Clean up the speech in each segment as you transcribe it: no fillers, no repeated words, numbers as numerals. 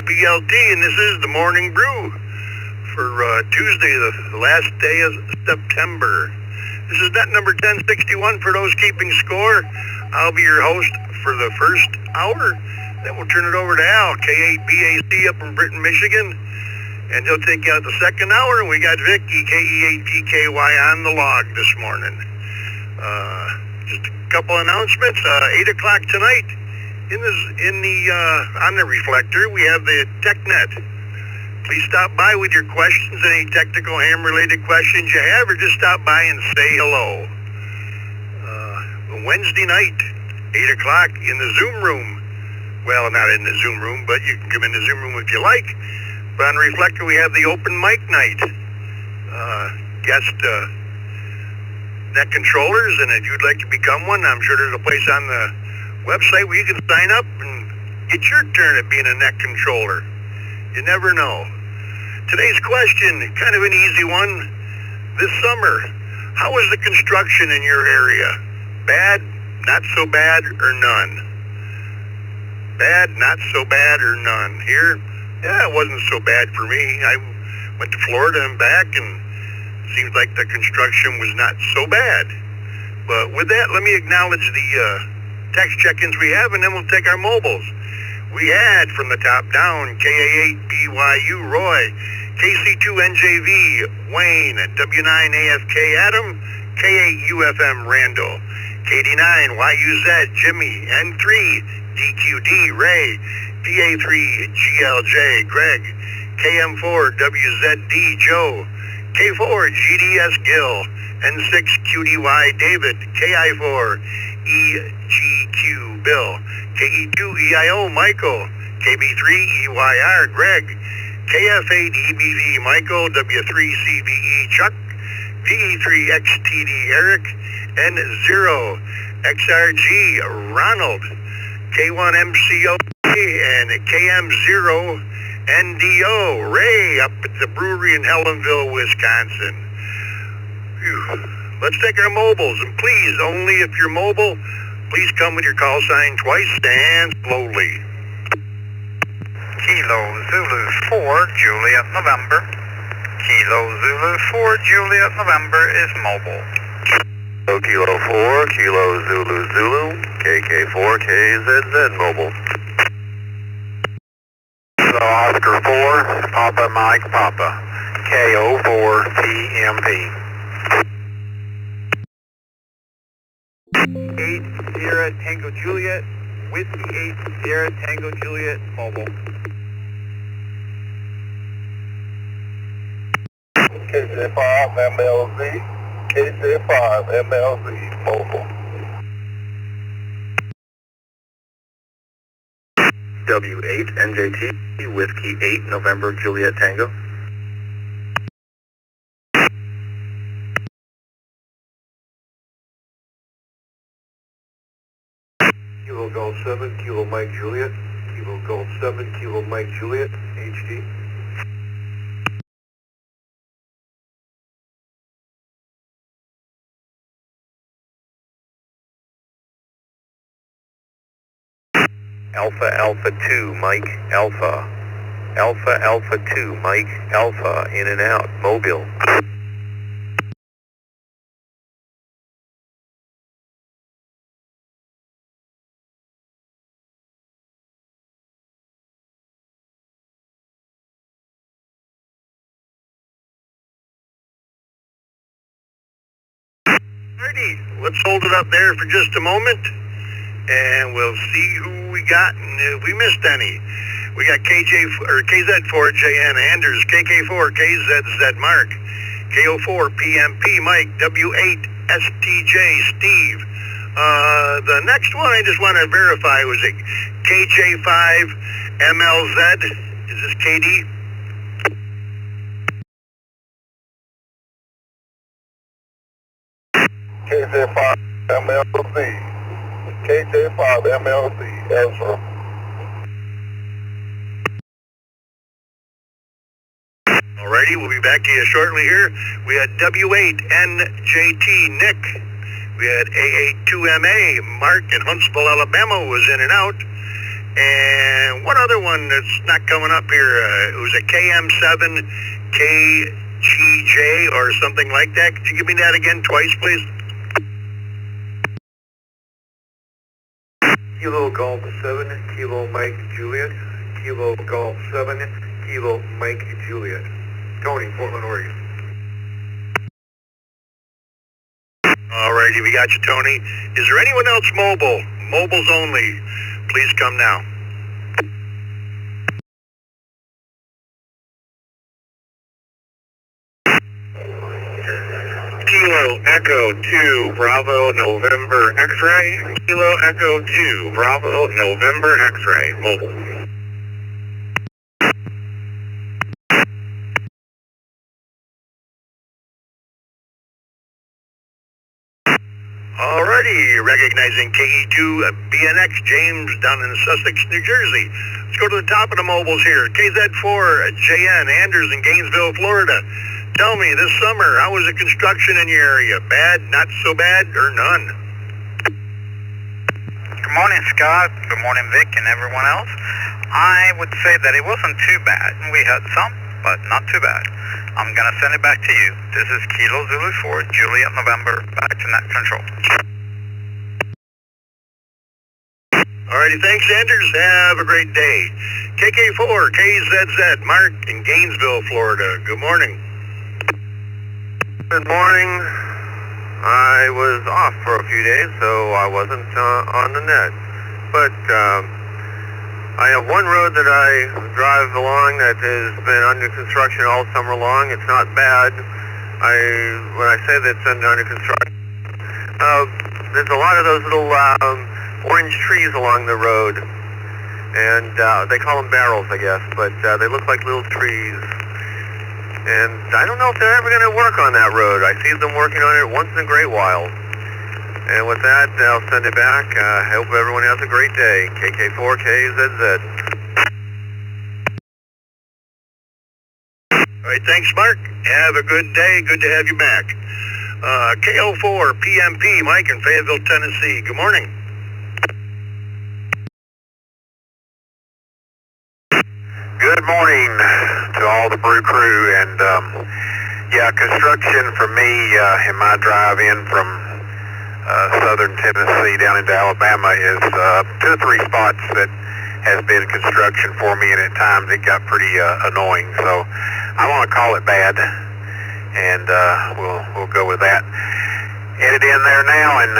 WBLT, and this is the Morning Brew for Tuesday, the last day of September. This is net number 1061 for those keeping score. I'll be your host for the first hour. Then we'll turn it over to Al, K8BAC up in Britain, Michigan. And he'll take you out the second hour. And we got Vicky, KE8PKY on the log this morning. Just a couple announcements. 8 o'clock tonight on the Reflector, we have the TechNet. Please stop by with your questions, any technical ham-related questions you have, or just stop by and say hello. Wednesday night, 8 o'clock in the Zoom room. Well, not in the Zoom room, but you can come in the Zoom room if you like. But on Reflector, we have the open mic night. Guest net controllers, and if you'd like to become one, I'm sure there's a place on the website where you can sign up and get your turn at being a net controller. You never know. Today's question, kind of an easy one. This summer, how is the construction in your area? Bad, not so bad, or none? Bad, not so bad, or none? Here, yeah, it wasn't so bad for me. I went to Florida and back, and it seems like the construction was not so bad. But with that, let me acknowledge the text check-ins we have, and then we'll take our mobiles. We had, from the top down, KA8BYU Roy, KC2NJV Wayne, W9AFK Adam, K8UFM Randall, KD9YUZ Jimmy, N3DQD Ray, PA3GLJ Greg, KM4WZD Joe, K4GDS Gil, N6QDY David, KI4EGQ Bill, KE2EIO Michael, KB3EYR Greg, KF8EBV Michael, W3CVE Chuck, VE3XTD Eric, N0XRG Ronald, K1MCO and KM0NDO Ray up at the brewery in Helenville, Wisconsin. Whew. Let's take our mobiles, and please, only if you're mobile, please come with your call sign twice and slowly. Kilo Zulu 4, Juliet November. Kilo Zulu 4, Juliet November is mobile. Kilo 4, Kilo Zulu Zulu, KK4, KZZ mobile. So Oscar 4, Papa Mike Papa, KO4 PMP. 8 Sierra Tango Juliet, Whiskey 8 Sierra Tango Juliet mobile. KJ5 MLZ, KJ5 MLZ mobile. W8 NJT, Whiskey 8 November Juliet Tango. Kilo Golf 7, Kilo Mike Juliet, Kilo Golf 7, Kilo Mike Juliet, HD. Alpha Alpha 2 Mike Alpha. Alpha Alpha 2 Mike Alpha in and out mobile. Alrighty, let's hold it up there for just a moment, and we'll see who we got and if we missed any. We got KZ4JN Anders, KK4 KZZ Mark, KO4 PMP Mike, W8 STJ Steve. The next one I just want to verify, was it KJ5 MLZ? Is this KD? KJ5 MLZ, KJ5 MLZ Ezra. Alrighty, we'll be back to you shortly here. We had W8NJT Nick. We had A82MA Mark in Huntsville, Alabama was in and out. And one other one that's not coming up here, it was a KM7KGJ or something like that. Could you give me that again twice, please? Kilo Golf 7, Kilo Mike Juliet. Kilo Golf 7, Kilo Mike Juliet. Tony, Portland, Oregon. Alrighty, we got you, Tony. Is there anyone else mobile? Mobiles only. Please come now. Kilo Echo 2 Bravo November X-ray. Kilo Echo 2 Bravo November X-ray. Mobile. Alrighty, recognizing KE2 BNX James down in Sussex, New Jersey. Let's go to the top of the mobiles here. KZ4 JN Anders in Gainesville, Florida. Tell me, this summer, how was the construction in your area? Bad, not so bad, or none? Good morning, Scott. Good morning, Vic, and everyone else. I would say that it wasn't too bad. We had some, but not too bad. I'm going to send it back to you. This is Kilo Zulu 4, Juliet November, back to net control. Alrighty, thanks, Anders. Have a great day. KK4 KZZ Mark in Gainesville, Florida. Good morning. Good morning. I was off for a few days, so I wasn't on the net. But I have one road that I drive along that has been under construction all summer long. It's not bad. When I say that it's under construction, there's a lot of those little orange trees along the road, and they call them barrels, I guess, but they look like little trees. And I don't know if they're ever going to work on that road. I see them working on it once in a great while. And with that, I'll send it back. I hope everyone has a great day. KK4KZZ. All right, thanks, Mark. Have a good day. Good to have you back. KO4 PMP Mike in Fayetteville, Tennessee. Good morning. Good morning to all the brew crew, and yeah, construction for me in my drive in from southern Tennessee down into Alabama is 2 or 3 spots that has been construction for me, and at times it got pretty annoying. So I want to call it bad, and we'll go with that. Headed in there now, and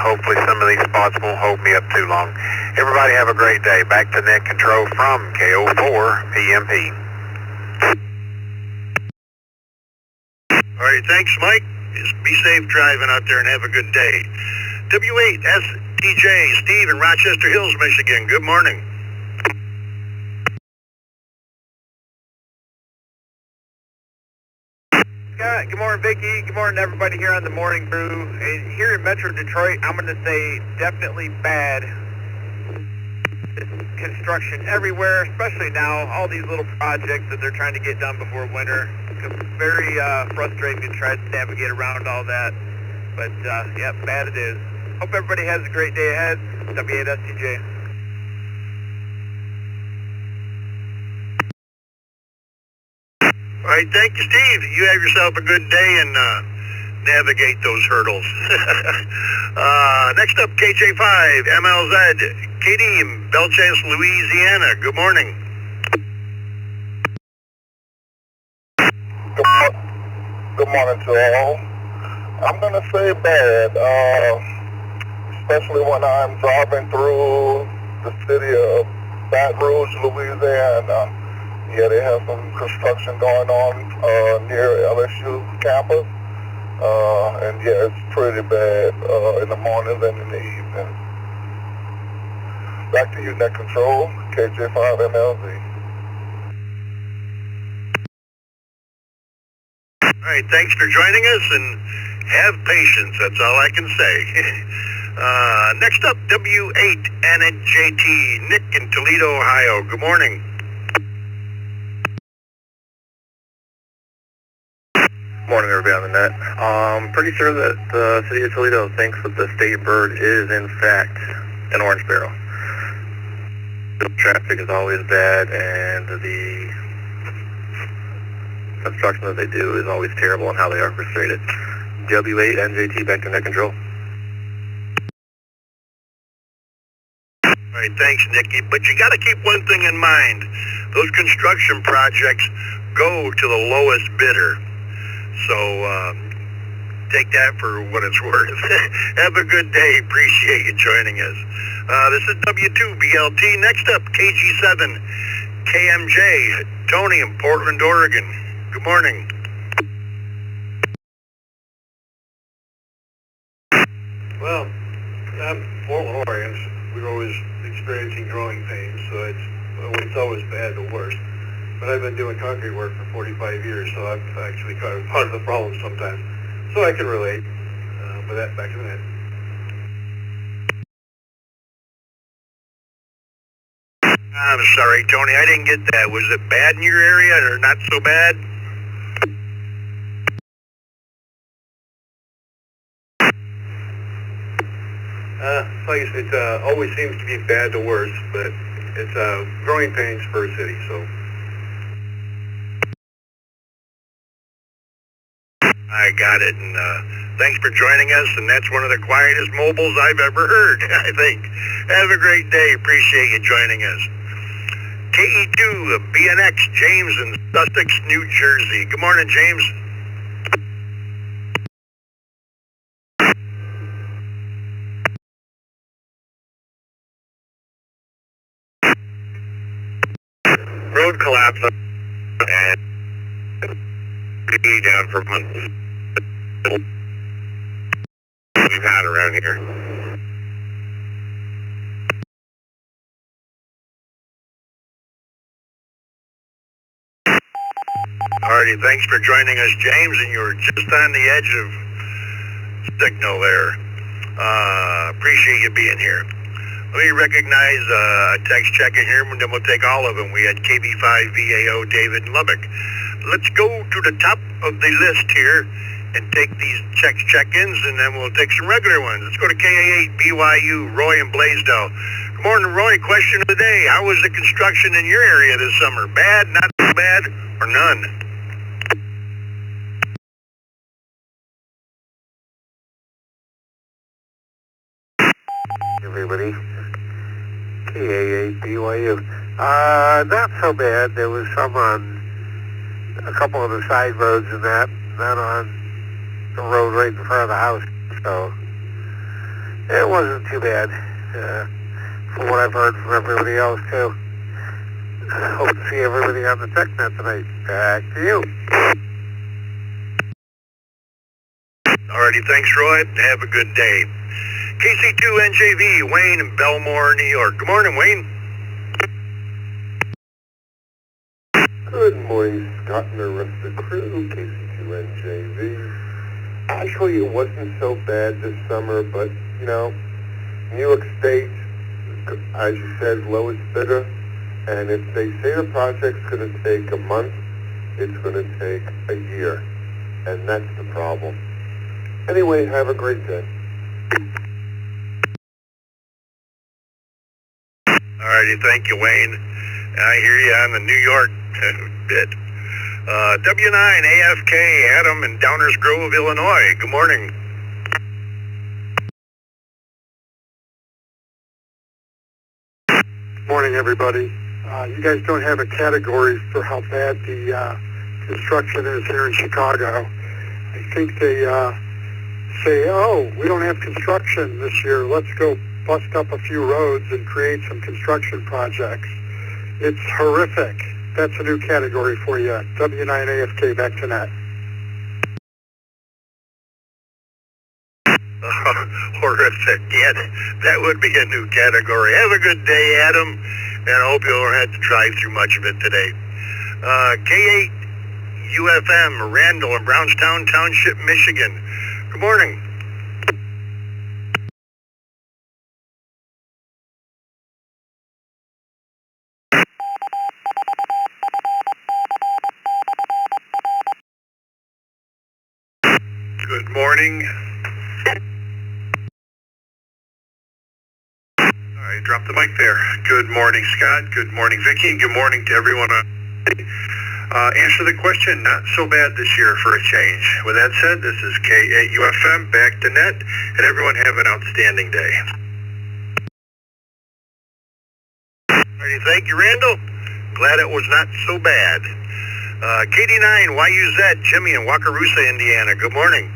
hopefully some of these spots won't hold me up too long. Everybody have a great day. Back to net control from KO4 PMP. All right, thanks, Mike. Just be safe driving out there and have a good day. W8STJ Steve in Rochester Hills, Michigan. Good morning. Scott, good morning, Vicki. Good morning to everybody here on the Morning Brew. Here in Metro Detroit, I'm going to say definitely bad. Construction everywhere, especially now, all these little projects that they're trying to get done before winter. It's very frustrating to try to navigate around all that. But, yeah, bad it is. Hope everybody has a great day ahead. W8STJ. All right, thank you, Steve. You have yourself a good day and navigate those hurdles. Next up, KJ5 MLZ Katie in Belchance, Louisiana. Good morning. Good morning to all. I'm going to say bad, especially when I'm driving through the city of Baton Rouge, Louisiana. Yeah, they have some construction going on near LSU campus. And yeah, it's pretty bad in the mornings and in the evening. Back to you, Net Control, KJ5MLZ. All right, thanks for joining us, and have patience. That's all I can say. Next up, W8NJT, Nick in Toledo, Ohio. Good morning. Morning, everybody on the net. Pretty sure that the city of Toledo thinks that the state bird is, in fact, an orange sparrow. The traffic is always bad, and the construction that they do is always terrible on how they are frustrated. W8 NJT back to net control. All right, thanks, Nicky. But you got to keep one thing in mind. Those construction projects go to the lowest bidder. So take that for what it's worth. Have a good day. Appreciate you joining us. This is W2BLT. Next up, KG7 KMJ. Tony in Portland, Oregon. Good morning. Well, I'm Portland, Oregon. We're always experiencing growing pains, so it's always bad to worse. But I've been doing concrete work for 45 years, so I've actually kind of part of the problem sometimes. So I can relate. With that, back to the net. I'm sorry, Tony. I didn't get that. Was it bad in your area or not so bad? Like I said, it always seems to be bad to worse, but it's growing pains for a city, so. I got it, and thanks for joining us, and that's one of the quietest mobiles I've ever heard, I think. Have a great day. Appreciate you joining us. KE2 BNX, James in Sussex, New Jersey. Good morning, James. Road collapse and be down for months. We've had around here. Alrighty, thanks for joining us, James, and you were just on the edge of signal there. Appreciate you being here. Let me recognize a text check in here, and then we'll take all of them. We had KB5VAO David in Lubbock. Let's go to the top of the list here and take these check-ins, and then we'll take some regular ones. Let's go to KA8 BYU, Roy in Blaisdell. Good morning, Roy. Question of the day. How was the construction in your area this summer? Bad, not so bad, or none? Everybody. KA8 BYU. Not so bad. There was some on a couple of the side roads and that, not on the road right in front of the house. So it wasn't too bad, from what I've heard from everybody else too. Hope to see everybody on the TechNet tonight. Back to you. Alrighty, thanks, Roy. Have a good day. KC2NJV, Wayne in Belmore, New York. Good morning, Wayne. Good morning, Scott and the rest of the crew, KC2NJV. Actually, it wasn't so bad this summer, but, you know, New York State, as you said, lowest bidder, and if they say the project's going to take a month, it's going to take a year, and that's the problem. Anyway, have a great day. Alrighty, thank you, Wayne. I hear you on the New York bit. W9 AFK, Adam in Downers Grove, Illinois. Good morning. Morning, everybody. You guys don't have a category for how bad the construction is here in Chicago. I think they say, oh, we don't have construction this year. Let's go bust up a few roads and create some construction projects. It's horrific. That's a new category for you. W9AFK, back to net. Horrific. Yeah, that would be a new category. Have a good day, Adam, and I hope you don't have to drive through much of it today. K8 UFM, Randall in Brownstown Township, Michigan. Good morning. Good morning. All right, drop the mic there. Good morning, Scott. Good morning, Vicki. And good morning to everyone. Answer the question, not so bad this year for a change. With that said, this is K8UFM, back to net, and everyone have an outstanding day. Alrighty, thank you, Randall. Glad it was not so bad. KD9, YUZ, Jimmy in Wakarusa, Indiana. Good morning.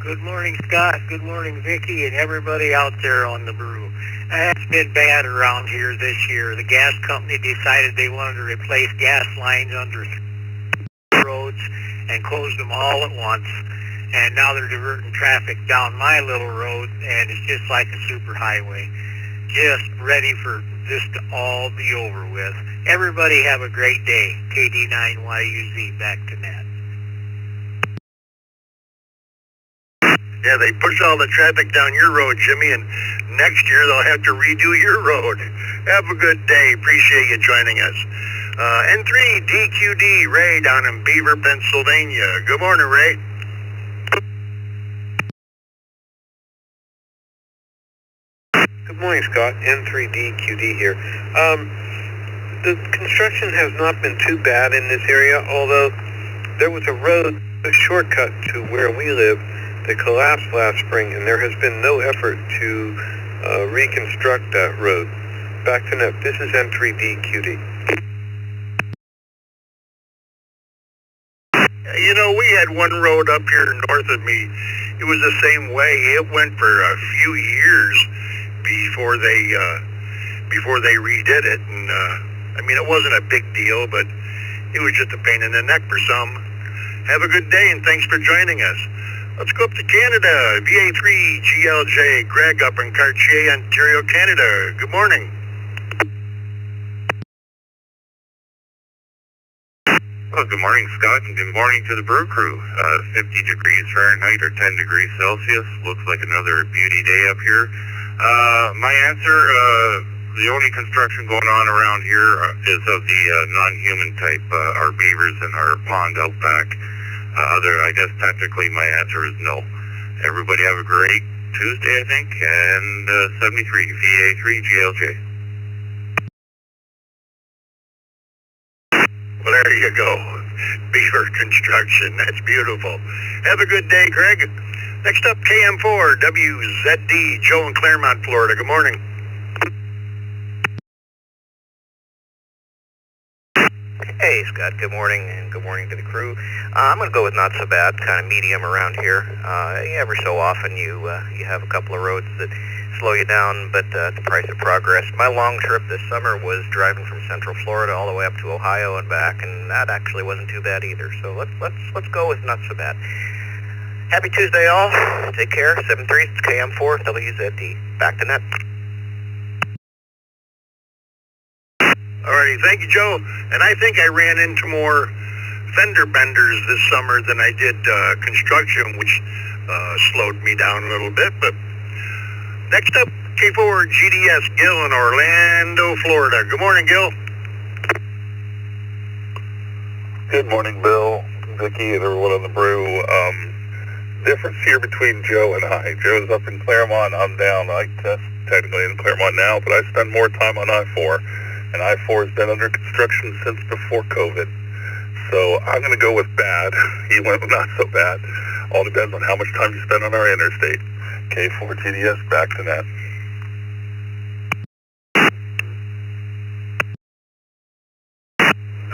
Good morning, Scott. Good morning, Vicki, and everybody out there on the brew. It's been bad around here this year. The gas company decided they wanted to replace gas lines under roads and closed them all at once. And now they're diverting traffic down my little road, and it's just like a superhighway. Just ready for this to all be over with. Everybody have a great day. KD9YUZ, back to net. Yeah, they push all the traffic down your road, Jimmy, and next year they'll have to redo your road. Have a good day. Appreciate you joining us. N3DQD, Ray down in Beaver, Pennsylvania. Good morning, Ray. Good morning, Scott. N3DQD here. The construction has not been too bad in this area, although there was a shortcut to where we live that collapsed last spring, and there has been no effort to reconstruct that road. Back to net. This is N3DQD. You know, we had one road up here north of me. It was the same way. It went for a few years before they redid it, and I mean, it wasn't a big deal, but it was just a pain in the neck for some. Have a good day, and thanks for joining us. Let's go up to Canada. VA3GLJ, Greg up in Cartier, Ontario, Canada. Good morning. Well, good morning, Scott, and good morning to the brew crew. 50 degrees Fahrenheit or 10 degrees Celsius. Looks like another beauty day up here. My answer, the only construction going on around here is of the non-human type, our beavers and our pond out back. I guess technically my answer is no. Everybody have a great Tuesday, I think, and 73, VA3GLJ. Well, there you go. Beaver construction. That's beautiful. Have a good day, Greg. Next up, KM4WZD, Joe in Claremont, Florida. Good morning. Hey, Scott. Good morning, and good morning to the crew. I'm going to go with not so bad, kind of medium around here. Every so often you have a couple of roads that slow you down, but the price of progress. My long trip this summer was driving from Central Florida all the way up to Ohio and back, and that actually wasn't too bad either. So let's go with not so bad. Happy Tuesday, all. Take care. 7-3, KM4 WZD. Back to net. Alrighty, thank you, Joe. And I think I ran into more fender benders this summer than I did construction, which slowed me down a little bit. But next up, K4 GDS, Gil in Orlando, Florida. Good morning, Gil. Good morning, Bill, Vicki, and everyone on the brew. Difference here between Joe and I. Joe's up in Claremont. I'm down. I test technically in Claremont now, but I spend more time on I-4. And I-4 has been under construction since before COVID. So I'm going to go with bad. He went with not so bad. All depends on how much time you spend on our interstate. K4 GDS, back to net.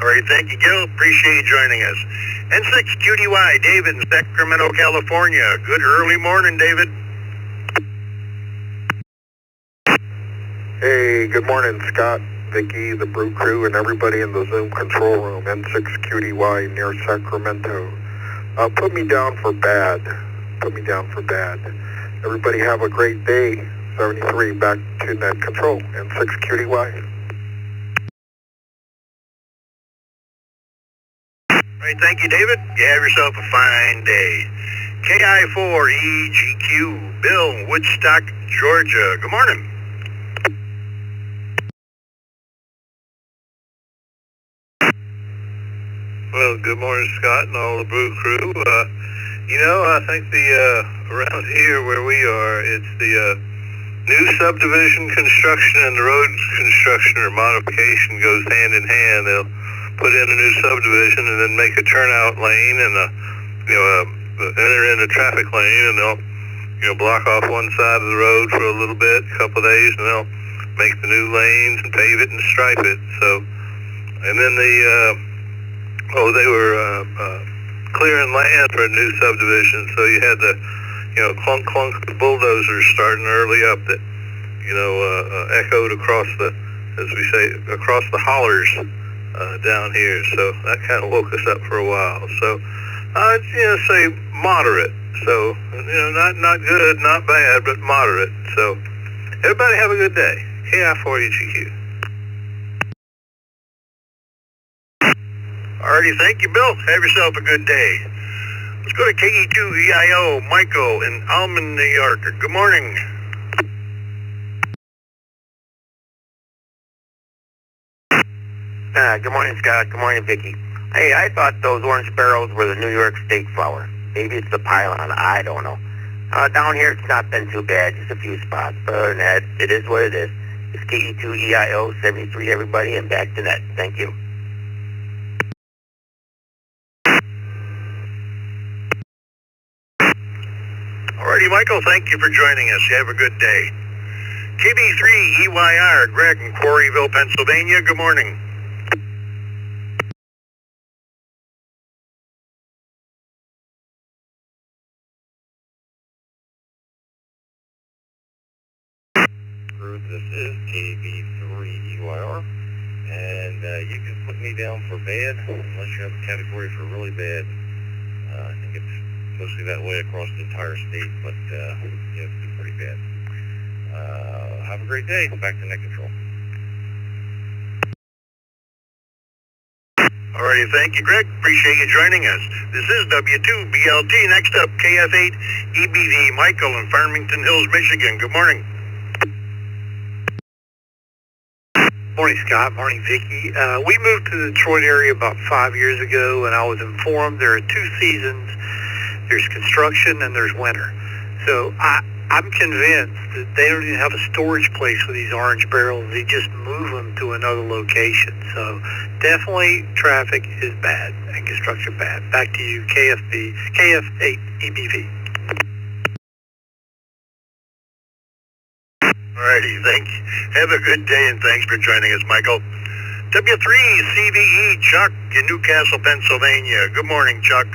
All right, thank you, Gil. Appreciate you joining us. N6QDY, David in Sacramento, California. Good early morning, David. Hey, good morning, Scott, Vicki, the brew crew, and everybody in the Zoom control room. N6QDY near Sacramento. Put me down for bad. Put me down for bad. Everybody have a great day. 73, back to net control. N6QDY. All right, thank you, David. You have yourself a fine day. KI4EGQ, Bill, Woodstock, Georgia. Good morning. Well, good morning, Scott, and all the brew crew. I think around here where we are, it's the new subdivision construction and the road construction or modification goes hand in hand. They'll put in a new subdivision and then make a turnout lane and enter in a traffic lane, and they'll block off one side of the road for a little bit, a couple of days, and they'll make the new lanes and pave it and stripe it. So, and then they were clearing land for a new subdivision, so you had the clunk bulldozers starting early up that echoed across across the hollers down here. So that kind of woke us up for a while. So I'd say moderate. So not good, not bad, but moderate. So everybody have a good day. KI4EGQ. Alrighty, thank you, Bill. Have yourself a good day. Let's go to KE2EIO, Michael in Almond, New York. Good morning. Good morning, Scott. Good morning, Vicki. Hey, I thought those orange sparrows were the New York State flower. Maybe it's the pylon. I don't know. Down here, it's not been too bad. Just a few spots. But other than that, it is what it is. It's KE2EIO 73, everybody, and back to net. Thank you. Alrighty, Michael, thank you for joining us. You have a good day. KB3EYR, Greg in Quarryville, Pennsylvania. Good morning. This is KB3EYR, and you can put me down for bad unless you have a category for really bad. I think it's mostly that way across the entire state, but it's been pretty bad. Have a great day. Back to net control. Alrighty, thank you, Greg. Appreciate you joining us. This is W2BLT. Next up, KF8EBV, Michael in Farmington Hills, Michigan. Good morning. Morning, Scott. Morning, Vicki. We moved to the Detroit area about 5 years ago, and I was informed there are two seasons. There's construction and there's winter. So I'm convinced that they don't even have a storage place for these orange barrels. They just move them to another location. So definitely traffic is bad and construction bad. Back to you, KF8EBV. Alrighty, thanks. Have a good day, and thanks for joining us, Michael. W3CVE, Chuck in Newcastle, Pennsylvania. Good morning, Chuck.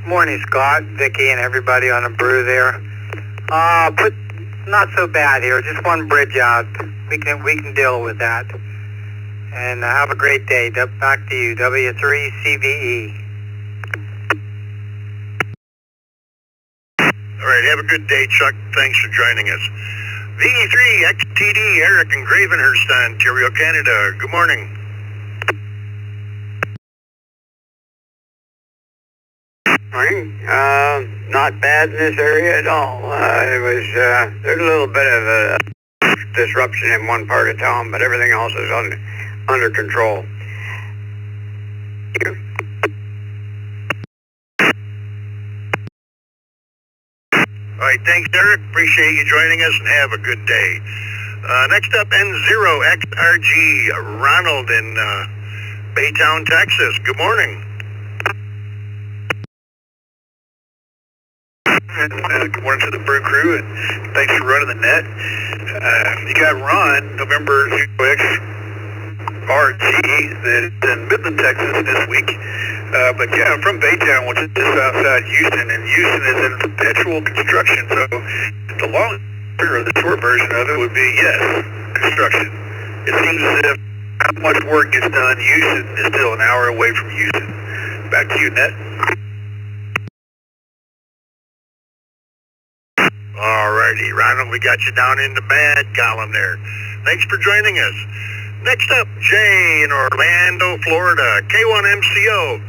Morning, Scott, Vicki, and everybody on the brew there. But not so bad here. Just one bridge out. We can deal with that. And have a great day. Back to you, W3CVE. All right, have a good day, Chuck. Thanks for joining us. VE3XTD, Eric in Gravenhurst, Ontario, Canada. Good morning. Morning. Not bad in this area at all. There's a little bit of a disruption in one part of town, but everything else is under control. All right, thanks, Eric. Appreciate you joining us, and have a good day. Next up, N0XRG, Ronald in Baytown, Texas. Good morning. Good morning to the brew crew, and thanks for running the net. You got Ron, November 0XRG, that's in Midland, Texas this week. But yeah, I'm from Baytown, which is just outside Houston, and Houston is in perpetual construction. So the long or the short version of it would be yes, construction. It seems as if how much work gets done, Houston is still an hour away from Houston. Back to you, Net. Alrighty, Ronald, we got you down in the bad column there. Thanks for joining us. Next up, Jay in Orlando, Florida, K1MCO.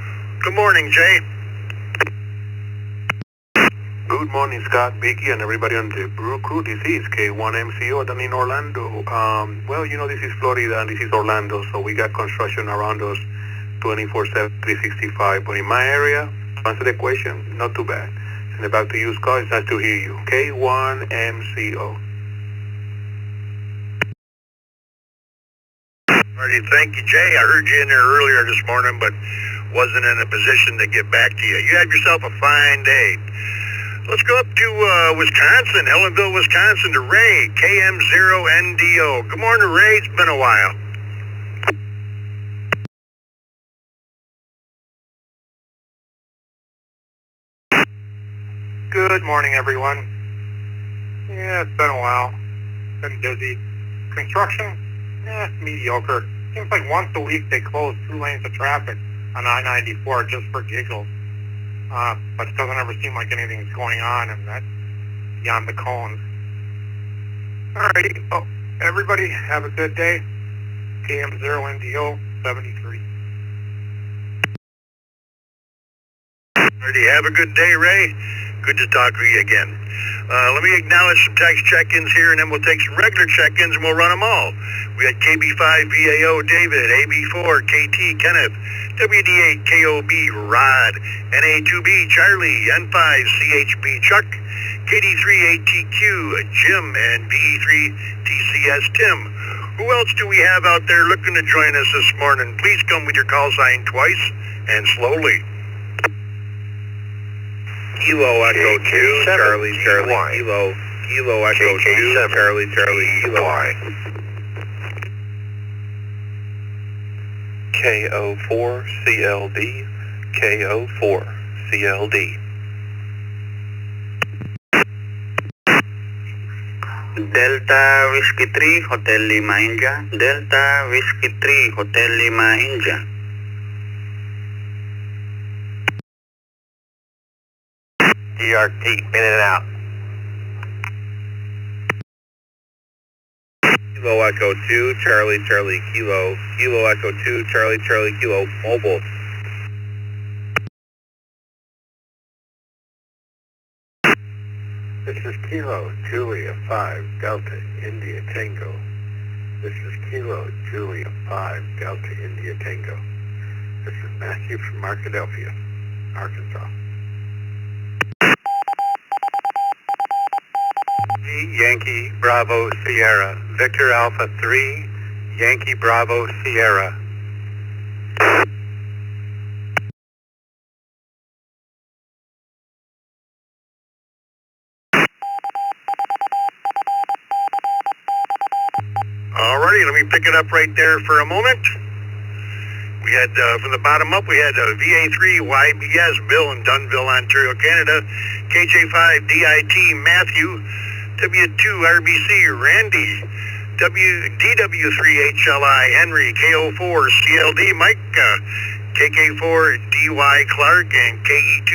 Good morning, Jay. Good Good morning, Scott, Vicky, and everybody on the Brew Crew. This is K1MCO down in Orlando. Well, you know, this is Florida and this is Orlando, so we got construction around us 24/7, 365. But in my area, to answer the question, not too bad. Send it back to you, Scott. It's nice to hear you. K1MCO. Alrighty, thank you, Jay. I heard you in there earlier this morning, but wasn't in a position to get back to you. You have yourself a fine day. Let's go up to Wisconsin, Ellenville, Wisconsin, to Ray, KM0NDO. Good morning, Ray. It's been a while. Good morning, everyone. Yeah, it's been a while. Been busy. Construction? Mediocre. Seems like once a week they close 2 lanes of traffic on I-94 just for giggles. But it doesn't ever seem like anything's going on, and that's beyond the cones. Alrighty. Well, everybody have a good day. KM0NDO 73. Alrighty, have a good day, Ray. Good to talk to you again. Let me acknowledge some text check-ins here, and then we'll take some regular check-ins, and we'll run them all. We had KB5 VAO David, AB4 KT Kenneth, WD8 KOB Rod, NA2B Charlie, N5 CHB Chuck, KD3 ATQ Jim, and BE3 TCS Tim. Who else do we have out there looking to join us this morning? Please come with your call sign twice and slowly. Kilo Echo 2, Charlie, Charlie, Kilo Echo 2, Charlie, Charlie, Kilo. KO4 CLD, KO4 CLD. Delta Whiskey 3, Hotel Lima India. Delta Whiskey 3, Hotel Lima India. DRT, in and out. Kilo Echo 2, Charlie, Charlie, Kilo. Kilo Echo 2, Charlie, Charlie, Kilo, mobile. This is Kilo Julia 5 Delta India Tango. This is Kilo Julia 5 Delta India Tango. This is Matthew from Arkadelphia, Arkansas. Yankee Bravo Sierra. Victor Alpha 3, Yankee Bravo Sierra. Alrighty, let me pick it up right there for a moment. We had, from the bottom up, we had VA3 YBS Bill in Dunnville, Ontario, Canada. KJ5 DIT Matthew. W2 RBC Randy. DW3 HLI Henry. KO4 CLD Mike. KK4 DY Clark. And KE2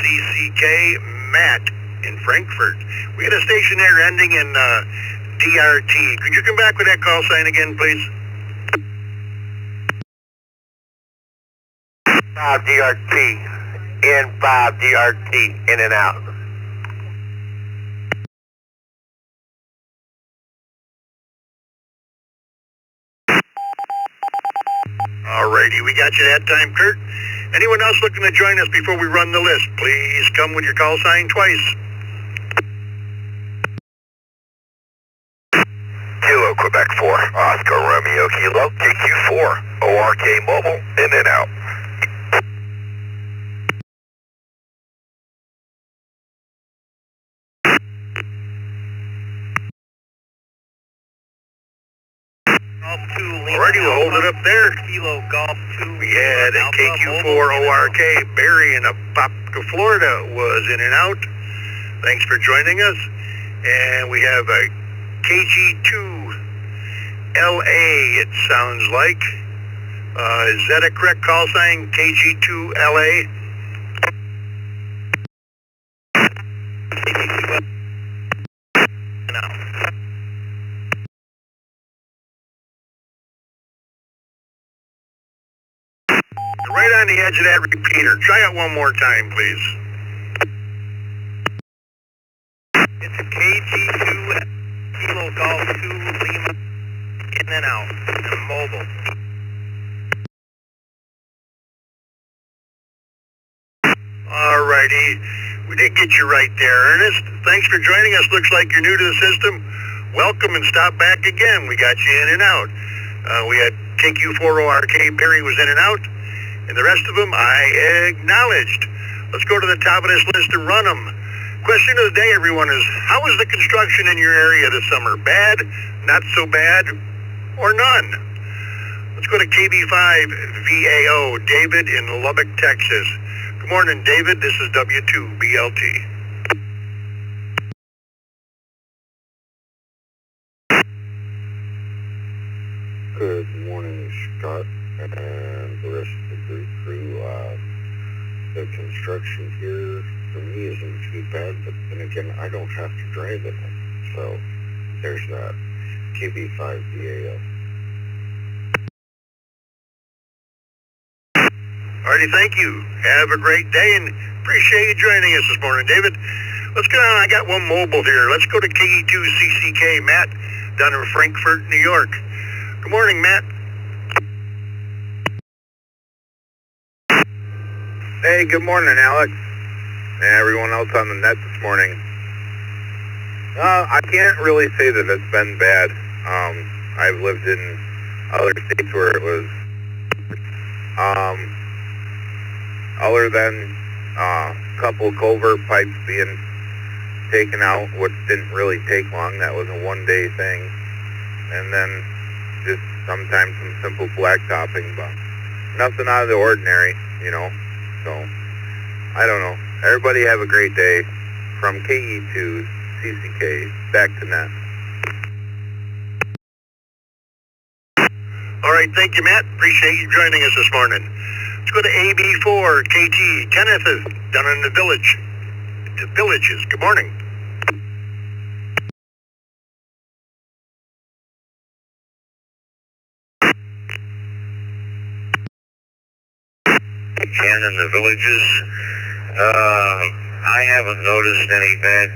CCK Matt in Frankfurt. We had a station there ending in DRT. Could you come back with that call sign again, please? 5 DRT, N5 DRT, in and out. Alrighty, we got you that time, Kurt. Anyone else looking to join us before we run the list, please come with your call sign twice. Kilo Quebec 4, Oscar Romeo Kilo, KQ4, ORK Mobile, in and out. Alrighty, we'll hold it up there. Kilo Golf 2. We had a KQ4 ORK. Barry in Apopka, Florida was in and out. Thanks for joining us. And we have a KG2 LA, it sounds like. Is that a correct call sign? KG2 LA? Right on the edge of that repeater. Try it one more time, please. It's KG2 Kilo Golf 2 Lima in and out. And mobile. Alrighty, we did get you right there, Ernest. Thanks for joining us. Looks like you're new to the system. Welcome and stop back again. We got you in and out. We had KQ40RK, Perry was in and out, and the rest of them I acknowledged. Let's go to the top of this list and run them. Question of the day, everyone, is how is the construction in your area this summer? Bad, not so bad, or none? Let's go to KB5VAO, David in Lubbock, Texas. Good morning, David. This is W2BLT. Good morning, Scott, and the rest of the group crew. The construction here for me isn't too bad, but then again, I don't have to drive it, so there's that. KB5VAO. Alrighty, thank you. Have a great day, and appreciate you joining us this morning, David. Let's go down. I got one mobile here. Let's go to KE2CCK, Matt, down in Frankfort, New York. Good morning, Matt. Hey, good morning, Alex, and everyone else on the net this morning. I can't really say that it's been bad. I've lived in other states where it was, other than a couple culvert pipes being taken out, which didn't really take long. That was a one-day thing. And then just sometimes some simple blacktopping, but nothing out of the ordinary, you know. So, I don't know. Everybody have a great day. From KE2 CCK, back to net. All right, thank you, Matt. Appreciate you joining us this morning. Let's go to AB4, KT. Kenneth is down in the village. The villages. Good morning. Ken in the villages. I haven't noticed any bad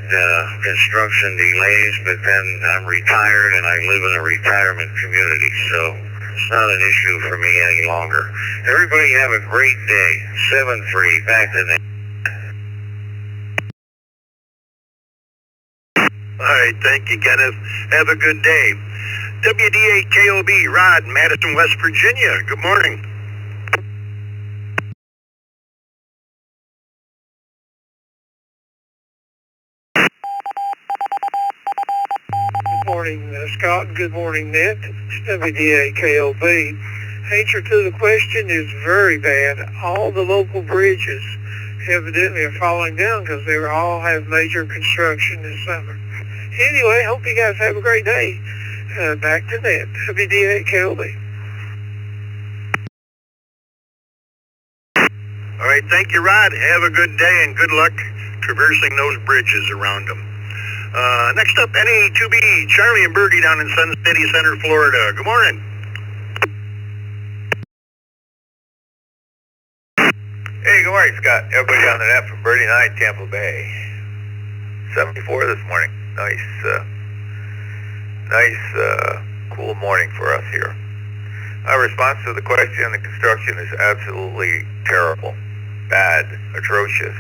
construction delays, but then I'm retired and I live in a retirement community, so it's not an issue for me any longer. Everybody have a great day. 7-3, back to the... All right, thank you, Kenneth. Have a good day. WD8KOB, Rod, Madison, West Virginia. Good morning. Good morning, Scott. Good morning, Nick. It's WDAKOB. Answer to the question is very bad. All the local bridges evidently are falling down because they all have major construction this summer. Anyway, hope you guys have a great day. Back to net. WDAKOB. All right, thank you, Rod. Have a good day and good luck traversing those bridges around them. Next up, NA2B, Charlie and Birdie down in Sun City Center, Florida. Good morning. Hey, good morning, Scott. Everybody on the net from Birdie and I, Tampa Bay. 74 this morning. Nice, cool morning for us here. Our response to the question, the construction is absolutely terrible, bad, atrocious.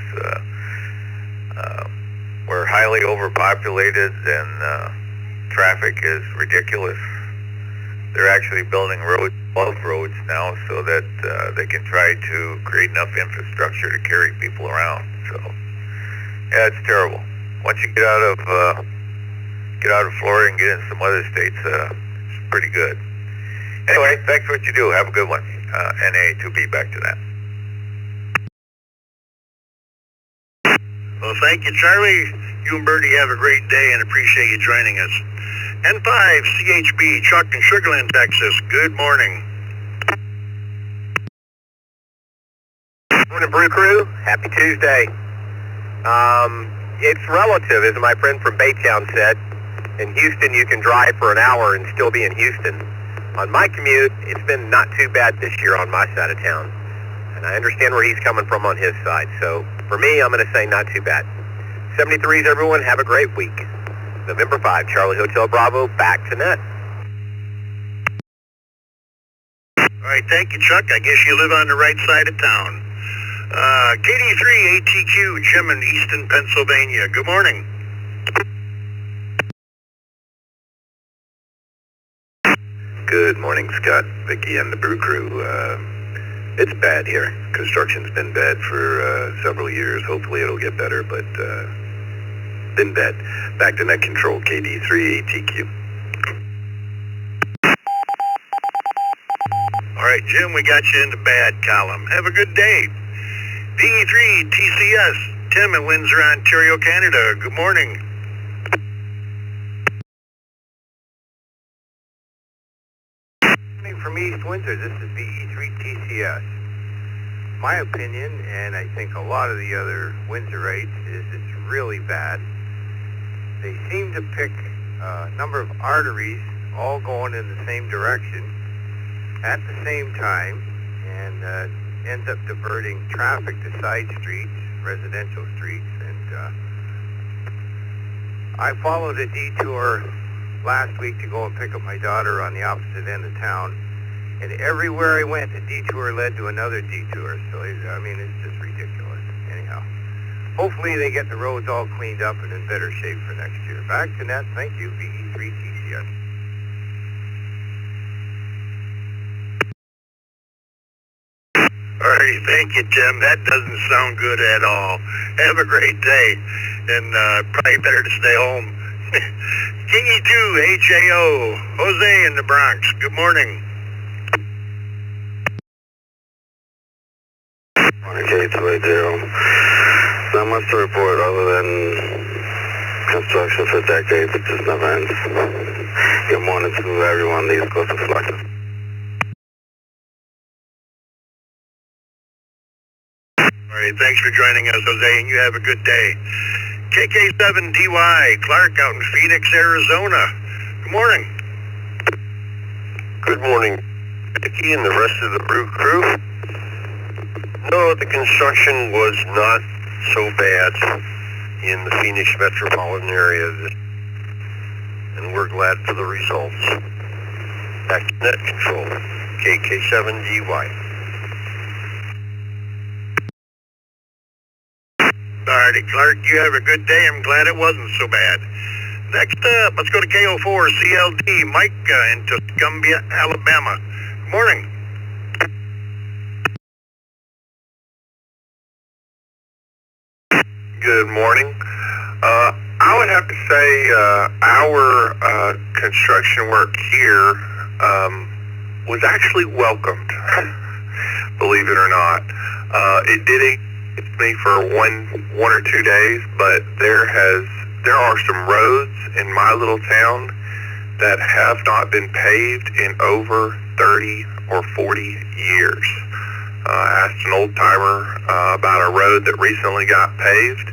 We're highly overpopulated and traffic is ridiculous. They're actually building roads above roads now so that they can try to create enough infrastructure to carry people around. So, yeah, it's terrible. Once you get out of Florida and get in some other states, it's pretty good. Anyway, thanks for what you do. Have a good one. NA2B, back to that. Well, thank you, Charlie. You and Birdie have a great day and appreciate you joining us. N5, CHB, Chuck in Sugar Land, Texas. Good morning. Morning, Brew Crew. Happy Tuesday. It's relative, as my friend from Baytown said. In Houston, you can drive for an hour and still be in Houston. On my commute, it's been not too bad this year on my side of town. And I understand where he's coming from on his side. So for me, I'm going to say not too bad. 73s, everyone, have a great week. November 5, Charlie Hotel Bravo, back to net. All right, thank you, Chuck. I guess you live on the right side of town. KD3 ATQ, Jim in Easton, Pennsylvania. Good morning. Good morning, Scott, Vicky, and the brew crew. It's bad here. Construction's been bad for several years. Hopefully it'll get better, but been bad. Back to net control, KD3 ATQ. All right, Jim, we got you in the bad column. Have a good day. DE3 TCS, Tim in Windsor, Ontario, Canada. Good morning. From East Windsor, this is VE3 TCS. My opinion, and I think a lot of the other Windsorites, is it's really bad. They seem to pick a number of arteries all going in the same direction at the same time, and ends up diverting traffic to side streets, residential streets. And I followed a detour last week to go and pick up my daughter on the opposite end of town, and everywhere I went, the detour led to another detour. So, I mean, it's just ridiculous. Anyhow, hopefully they get the roads all cleaned up and in better shape for next year. Back to net. Thank you, VE3 TCS. All right, thank you, Tim. That doesn't sound good at all. Have a great day, and probably better to stay home. Kingy2 HAO, Jose in the Bronx. Good morning. Morning, K280. Not much to report other than construction for decades. It just never ends. Good morning to everyone. These go to Reflector. All right, thanks for joining us, Jose, and you have a good day. KK7DY, Clark out in Phoenix, Arizona. Good morning. Good morning, Vicky and the rest of the brew crew. No, the construction was not so bad in the Phoenix metropolitan area, and we're glad for the results. Back to net control, KK7DY. Alrighty, Clark, you have a good day. I'm glad it wasn't so bad. Next up, let's go to KO4 CLD, Mike in Tuscumbia, Alabama. Good morning. Good morning. I would have to say our construction work here was actually welcomed, believe it or not. It did excite me for one or 2 days, but there are some roads in my little town that have not been paved in over 30 or 40 years. I asked an old timer about a road that recently got paved,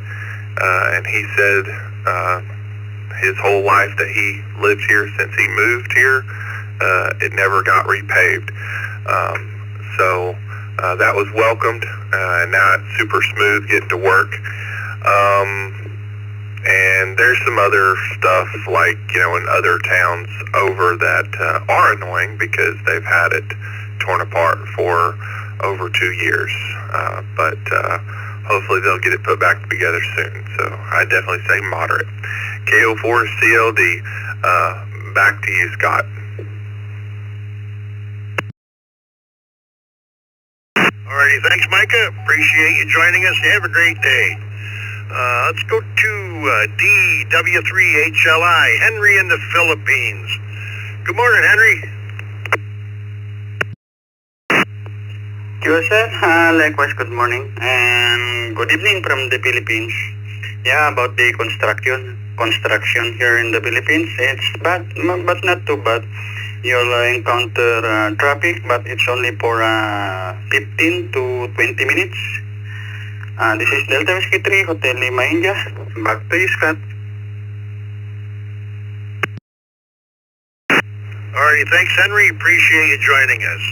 and he said his whole life that he lived here since he moved here, it never got repaved. So that was welcomed, and now it's super smooth getting to work. And there's some other stuff like, in other towns over that are annoying because they've had it torn apart for over 2 years. But hopefully they'll get it put back together soon. So I definitely say moderate. KO4 CLD, back to you, Scott. Alrighty, thanks, Micah. Appreciate you joining us. Have a great day. Let's go to DW3HLI, Henry in the Philippines. Good morning, Henry. Sure, sir. Likewise, good morning and good evening from the Philippines. Yeah, about the construction here in the Philippines, it's bad, but not too bad. You'll encounter traffic, but it's only for 15 to 20 minutes. This is Delta Whiskey 3, Hotel Lima, India. Back to you, Scott. Alrighty, thanks, Henry. Appreciate you joining us.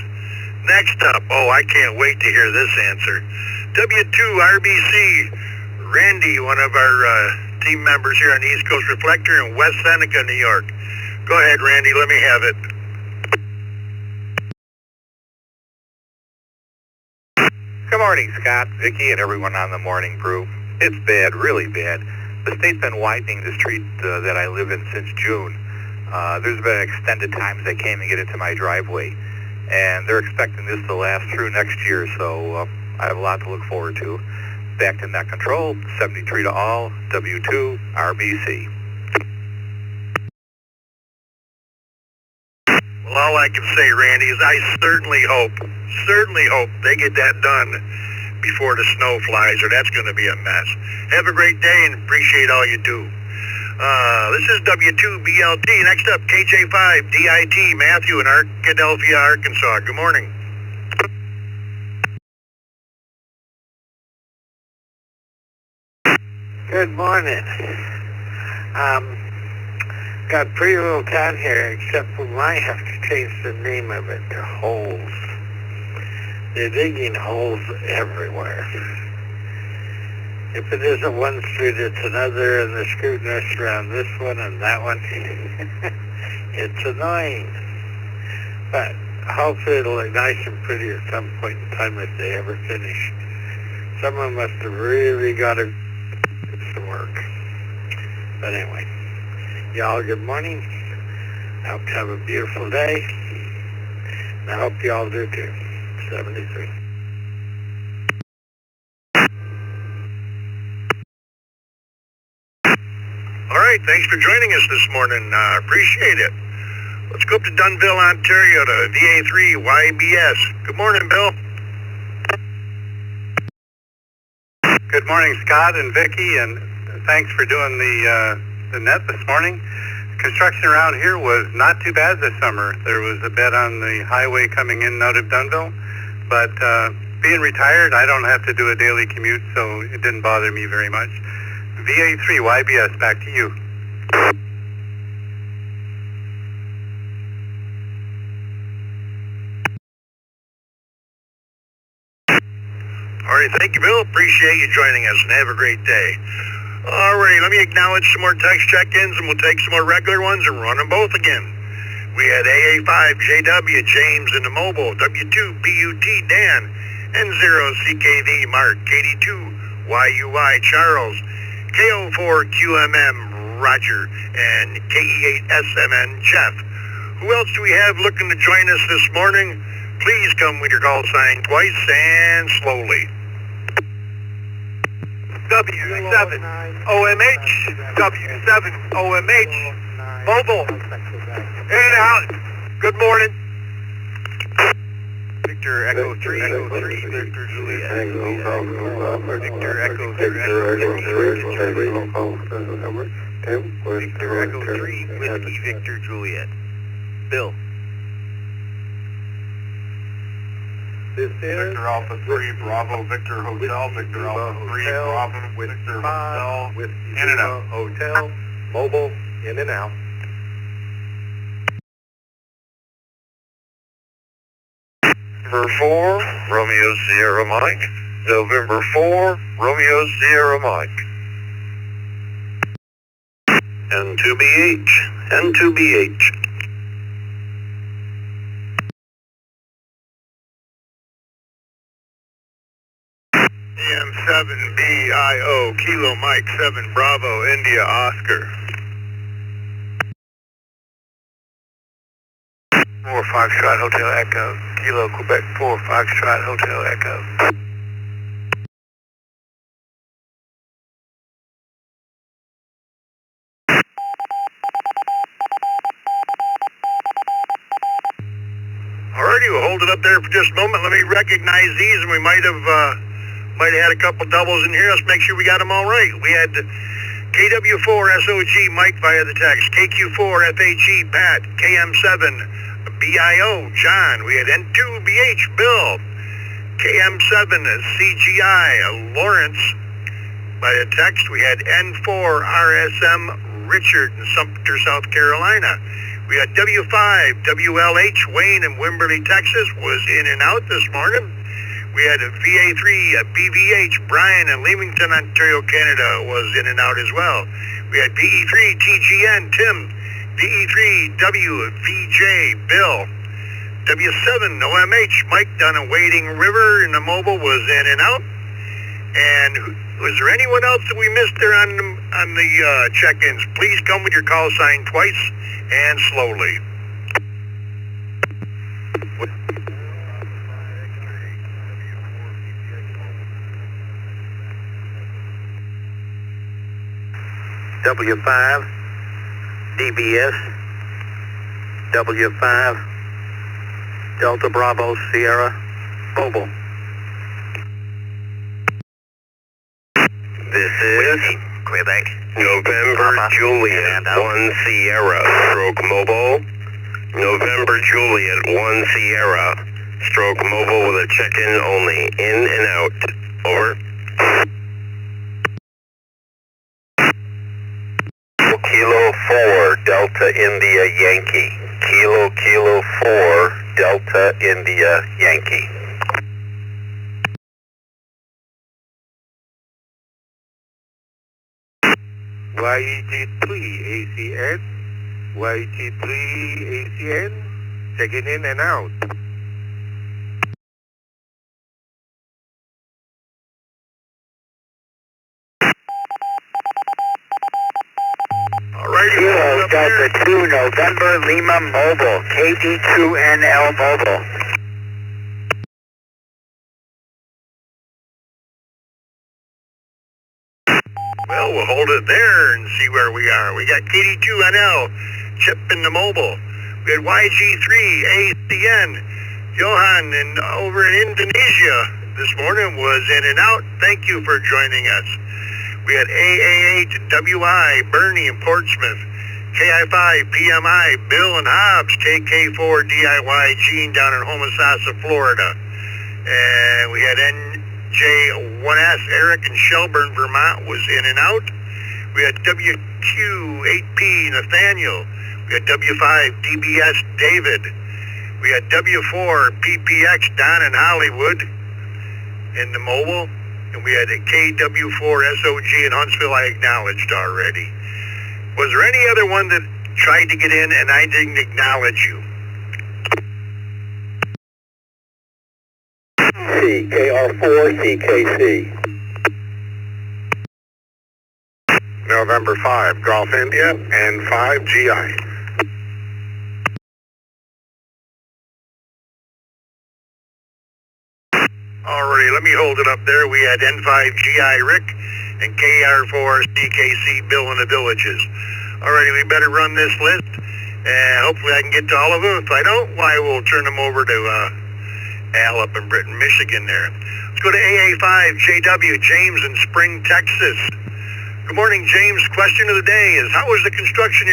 Next up, I can't wait to hear this answer. W2 RBC, Randy, one of our team members here on the East Coast Reflector in West Seneca, New York. Go ahead, Randy, let me have it. Good morning, Scott, Vicky, and everyone on the Morning Brew. It's bad, really bad. The state's been widening the street that I live in since June. There's been extended times they came and get into my driveway, and they're expecting this to last through next year, so I have a lot to look forward to. Back to net control, 73 to all, W2, RBC. Well, all I can say, Randy, is I certainly hope they get that done before the snow flies, or that's going to be a mess. Have a great day and appreciate all you do. This is W2BLT. Next up, KJ5DIT, Matthew in Arkadelphia, Arkansas. Good morning. Good morning. Got pretty little town here, except we might have to change the name of it to Holes. They're digging holes everywhere. If it isn't one street, it's another, and they're screwing us around this one and that one. It's annoying. But hopefully it'll look nice and pretty at some point in time if they ever finish. Someone must have really got to do some work. But anyway, y'all good morning. I hope you have a beautiful day. And I hope y'all do too. 73. All right, thanks for joining us this morning. Appreciate it. Let's go up to Dunnville, Ontario to VA3 YBS. Good morning, Bill. Good morning, Scott and Vicky, and thanks for doing the net this morning. Construction around here was not too bad this summer. There was a bit on the highway coming in and out of Dunnville, but being retired, I don't have to do a daily commute, so it didn't bother me very much. VA3 YBS, back to you. All right, thank you, Bill. Appreciate you joining us, and have a great day. All right, let me acknowledge some more text check-ins, and we'll take some more regular ones and run them both again. We had AA5JW, James in the mobile, W2BUT, Dan, N0CKV, Mark, KD2YUY, Charles, KO4QMM, Roger, and KE8SMN, Jeff. Who else do we have looking to join us this morning? Please come with your call sign twice and slowly. W7 OMH, W7 OMH, mobile, in and out. Good morning. Victor Echo 3, Victor Juliet. Victor Echo 3, Victor Echo 3, Whiskey Victor Juliet. Bill. This is Victor Alpha 3, Bravo, Victor Hotel, Victor Alpha 3, Bravo, Victor Hotel, in and out. Hotel, mobile, in and out. November 4, Romeo Sierra Mike. November 4, Romeo Sierra Mike. N2BH, N2BH. EM7BIO, Kilo Mike 7, Bravo, India, Oscar. 4 Foxtrot Hotel Echo, Kilo Quebec 4 Foxtrot Hotel Echo. Alrighty, we'll hold it up there for just a moment. Let me recognize these, and we might have had a couple doubles in here. Let's make sure we got them all right. We had KW4 SOG Mike via the text, KQ4 FHE Pat, KM7 BIO John. We had N2BH Bill, KM7 CGI Lawrence via text. We had N4 RSM Richard in Sumter, South Carolina. We had W5 WLH Wayne in Wimberley, Texas, was in and out this morning. We had a VA3, a BVH, Brian in Leamington, Ontario, Canada was in and out as well. We had BE3, TGN, Tim, BE3, VJ, Bill, W7, OMH, Mike down in Wading River in the mobile was in and out. And was there anyone else that we missed there on the check-ins? Please come with your call sign twice and slowly. W5, DBS, W5, Delta Bravo Sierra, mobile. This is Quebec, November Juliet 1 Sierra, stroke mobile. November Juliet 1 Sierra, stroke mobile with a check-in only, in and out. Over. Kilo 4, Delta India Yankee. Kilo 4, Delta India Yankee. YT3 ACN, YT3 ACN, checking in and out. Alrighty, Kilo up there. Delta 2 November Lima Mobile, KD2NL Mobile. Well, we'll hold it there and see where we are. We got KD2NL, Chip in the mobile. We had YG3, ACN, Johan over in Indonesia this morning was in and out. Thank you for joining us. We had AA8, WI, Bernie in Portsmouth, KI5, PMI, Bill and Hobbs, KK4, DIY, Gene down in Homosassa, Florida. And we had NJ1S, Eric in Shelburne, Vermont was in and out. We had WQ8P, Nathaniel. We had W5, DBS, David. We had W4, PPX, Don in Hollywood in the mobile. And we had a KW4 SOG in Huntsville I acknowledged already. Was there any other one that tried to get in and I didn't acknowledge you? CKR4 CKC. November 5, Golf India, and 5 GI. Alrighty, let me hold it up there. We had N5GI Rick and KR4 CKC Bill in the Villages. Alrighty, we better run this list and hopefully I can get to all of them. If I don't, why we'll turn them over to Al up in Britain, Michigan there. Let's go to AA5JW, James in Spring, Texas. Good morning, James. Question of the day is how is the construction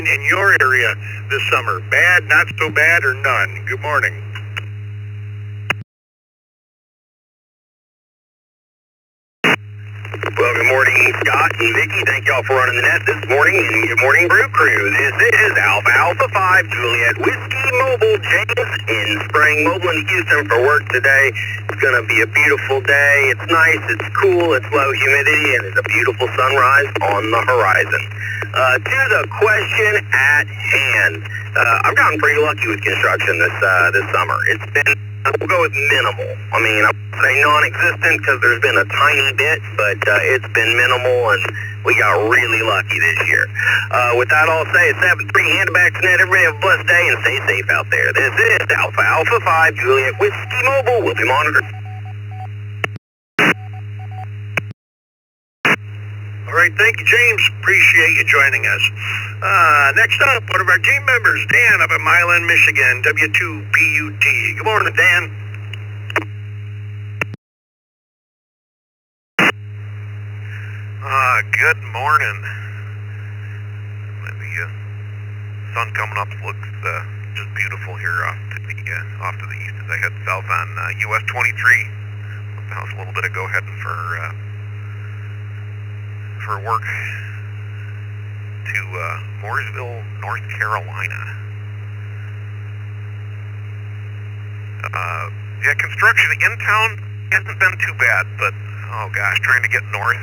in your area this summer? Bad, not so bad, or none? Good morning. Well, good morning, Scott and Vicky. Thank y'all for running the net this morning. And good morning, Brew Crew. This is Alpha 5 Juliet Whiskey Mobile James in Spring Mobile in Houston for work today. It's going to be a beautiful day. It's nice, it's cool, it's low humidity, and it's a beautiful sunrise on the horizon. To the question at hand, I've gotten pretty lucky with construction this summer. It's been, we'll go with minimal. I mean, I'll say non-existent because there's been a tiny bit, but it's been minimal, and we got really lucky this year. With that all said, it's 7-3, hand it back to net. Everybody have a blessed day and stay safe out there. This is Alpha 5 Juliet Whiskey Mobile. We'll be monitored. All right, thank you, James. Appreciate you joining us. Next up, one of our team members, Dan up in Milan, Michigan, W2PUT. Good morning, Dan. Good morning. The sun coming up looks just beautiful here off to the east as I head south on US 23. Left the house a little bit ago, heading for work to Mooresville, North Carolina. Yeah, construction in town hasn't been too bad, but, oh gosh, trying to get north,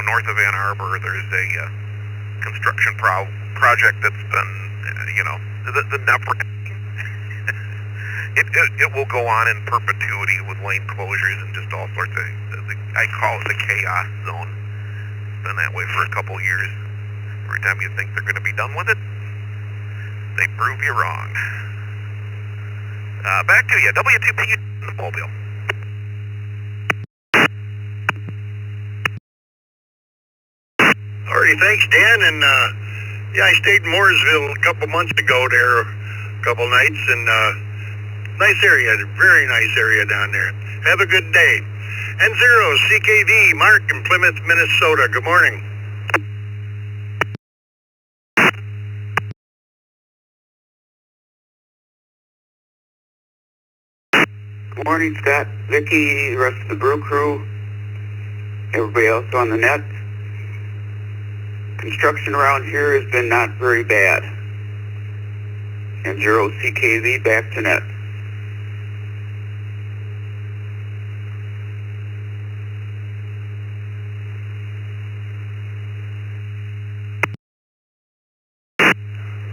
north of Ann Arbor, there's a construction project that's been, the never it will go on in perpetuity with lane closures and just all sorts of, I call it the chaos zone. It's been that way for a couple years. Every time you think they're going to be done with it, they prove you wrong. Back to you, W2P in the Mobile. Alrighty, thanks, Dan. And yeah, I stayed in Mooresville a couple months ago there, a couple nights, and nice area, very nice area down there. Have a good day. N0 CKV, Mark in Plymouth, Minnesota. Good morning. Good morning, Scott, Vicky, the rest of the brew crew, everybody else on the net. Construction around here has been not very bad. And 0 CKV back to net.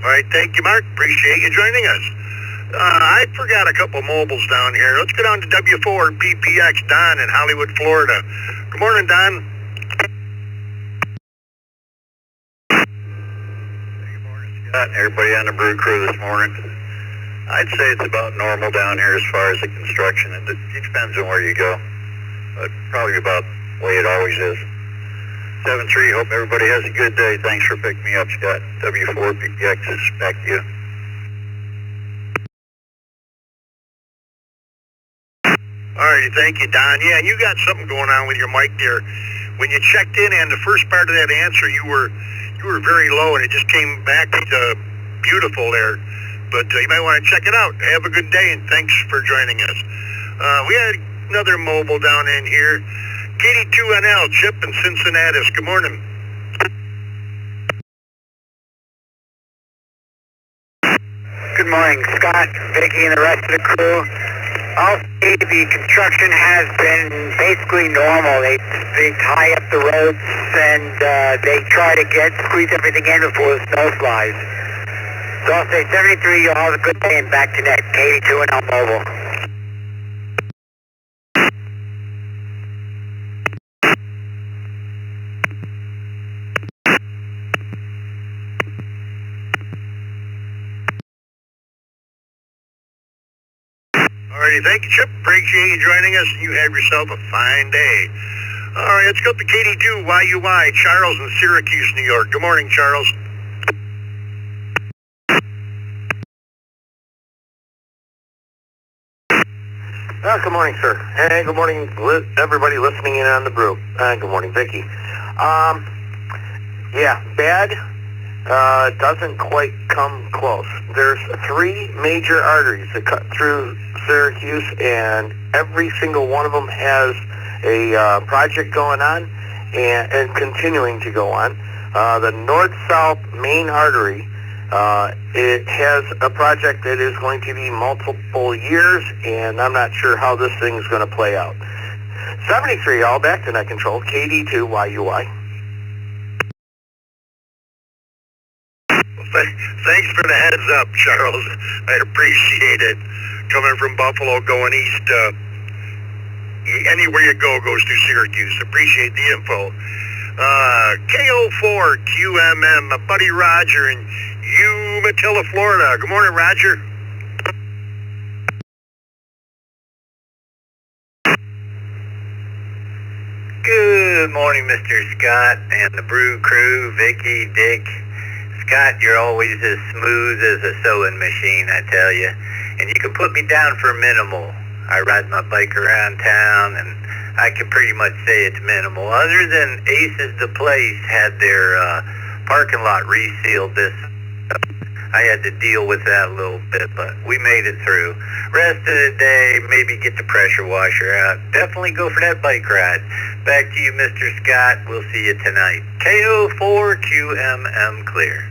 All right, thank you, Mark. Appreciate you joining us. I forgot a couple mobiles down here. Let's go down to W4 PPX, Don in Hollywood, Florida. Good morning, Don. Good morning, Scott, and everybody on the brew crew this morning. I'd say it's about normal down here as far as the construction. It depends on where you go, but probably about the way it always is. 7-3, hope everybody has a good day. Thanks for picking me up, Scott. W4 PPX is back to you. Alrighty, thank you, Don. Yeah, and you got something going on with your mic there. When you checked in and the first part of that answer, you were very low, and it just came back beautiful there. But you might want to check it out. Have a good day, and thanks for joining us. We had another mobile down in here. KD2NL, Chip in Cincinnati. Good morning. Good morning, Scott, Vicky, and the rest of the crew. I'll say the construction has been basically normal. They tie up the roads and they try to squeeze everything in before the snow flies. So I'll say 73, you'll have a good day and back to net. KD2NL Mobile. Alrighty, thank you, Chip. Appreciate you joining us. You have yourself a fine day. All right, let's go to KD2 YUY, Charles in Syracuse, New York. Good morning, Charles. Good morning, sir. Hey, good morning, everybody listening in on the brew. Good morning, Vicky. Yeah, bad. Doesn't quite come close. There's 3 major arteries that cut through Syracuse, and every single one of them has a project going on and continuing to go on. The north-south main artery, it has a project that is going to be multiple years, and I'm not sure how this thing's going to play out. 73, all back to net control, KD2 YUY. Thanks for the heads up, Charles. I appreciate it. Coming from Buffalo, going east, anywhere you go goes through Syracuse. Appreciate the info. KO4 QMM, my buddy Roger in Umatilla, Florida. Good morning, Roger. Good morning, Mr. Scott and the brew crew, Vicky, Dick. Scott, you're always as smooth as a sewing machine, I tell you. And you can put me down for minimal. I ride my bike around town, and I can pretty much say it's minimal. Other than Aces the Place had their parking lot resealed this, I had to deal with that a little bit, but we made it through. Rest of the day, maybe get the pressure washer out. Definitely go for that bike ride. Back to you, Mr. Scott. We'll see you tonight. KO4QMM clear.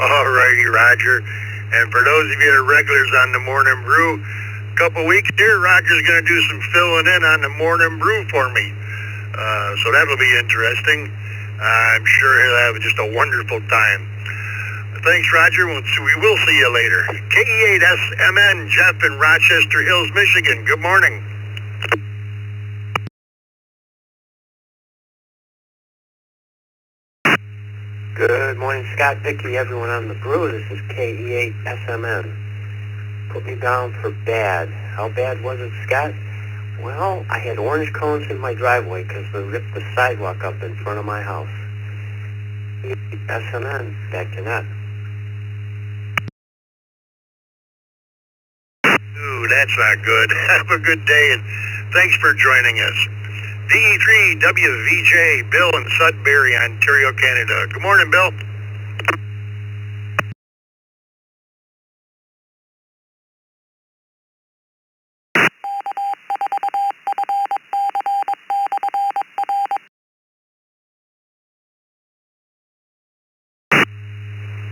All righty, Roger. And for those of you that are regulars on the Morning Brew, a couple weeks here, Roger's going to do some filling in on the Morning Brew for me. So that'll be interesting. I'm sure he'll have just a wonderful time. Thanks, Roger. We will see you later. KE8SMN, Jeff in Rochester Hills, Michigan. Good morning. Good morning, Scott, Vicky, everyone on the brew. This is KE8SMN. Put me down for bad. How bad was it, Scott? Well, I had orange cones in my driveway because they ripped the sidewalk up in front of my house. SMN, back to net. Ooh, that's not good. Have a good day, and thanks for joining us. DE3WVJ, Bill in Sudbury, Ontario, Canada. Good morning, Bill.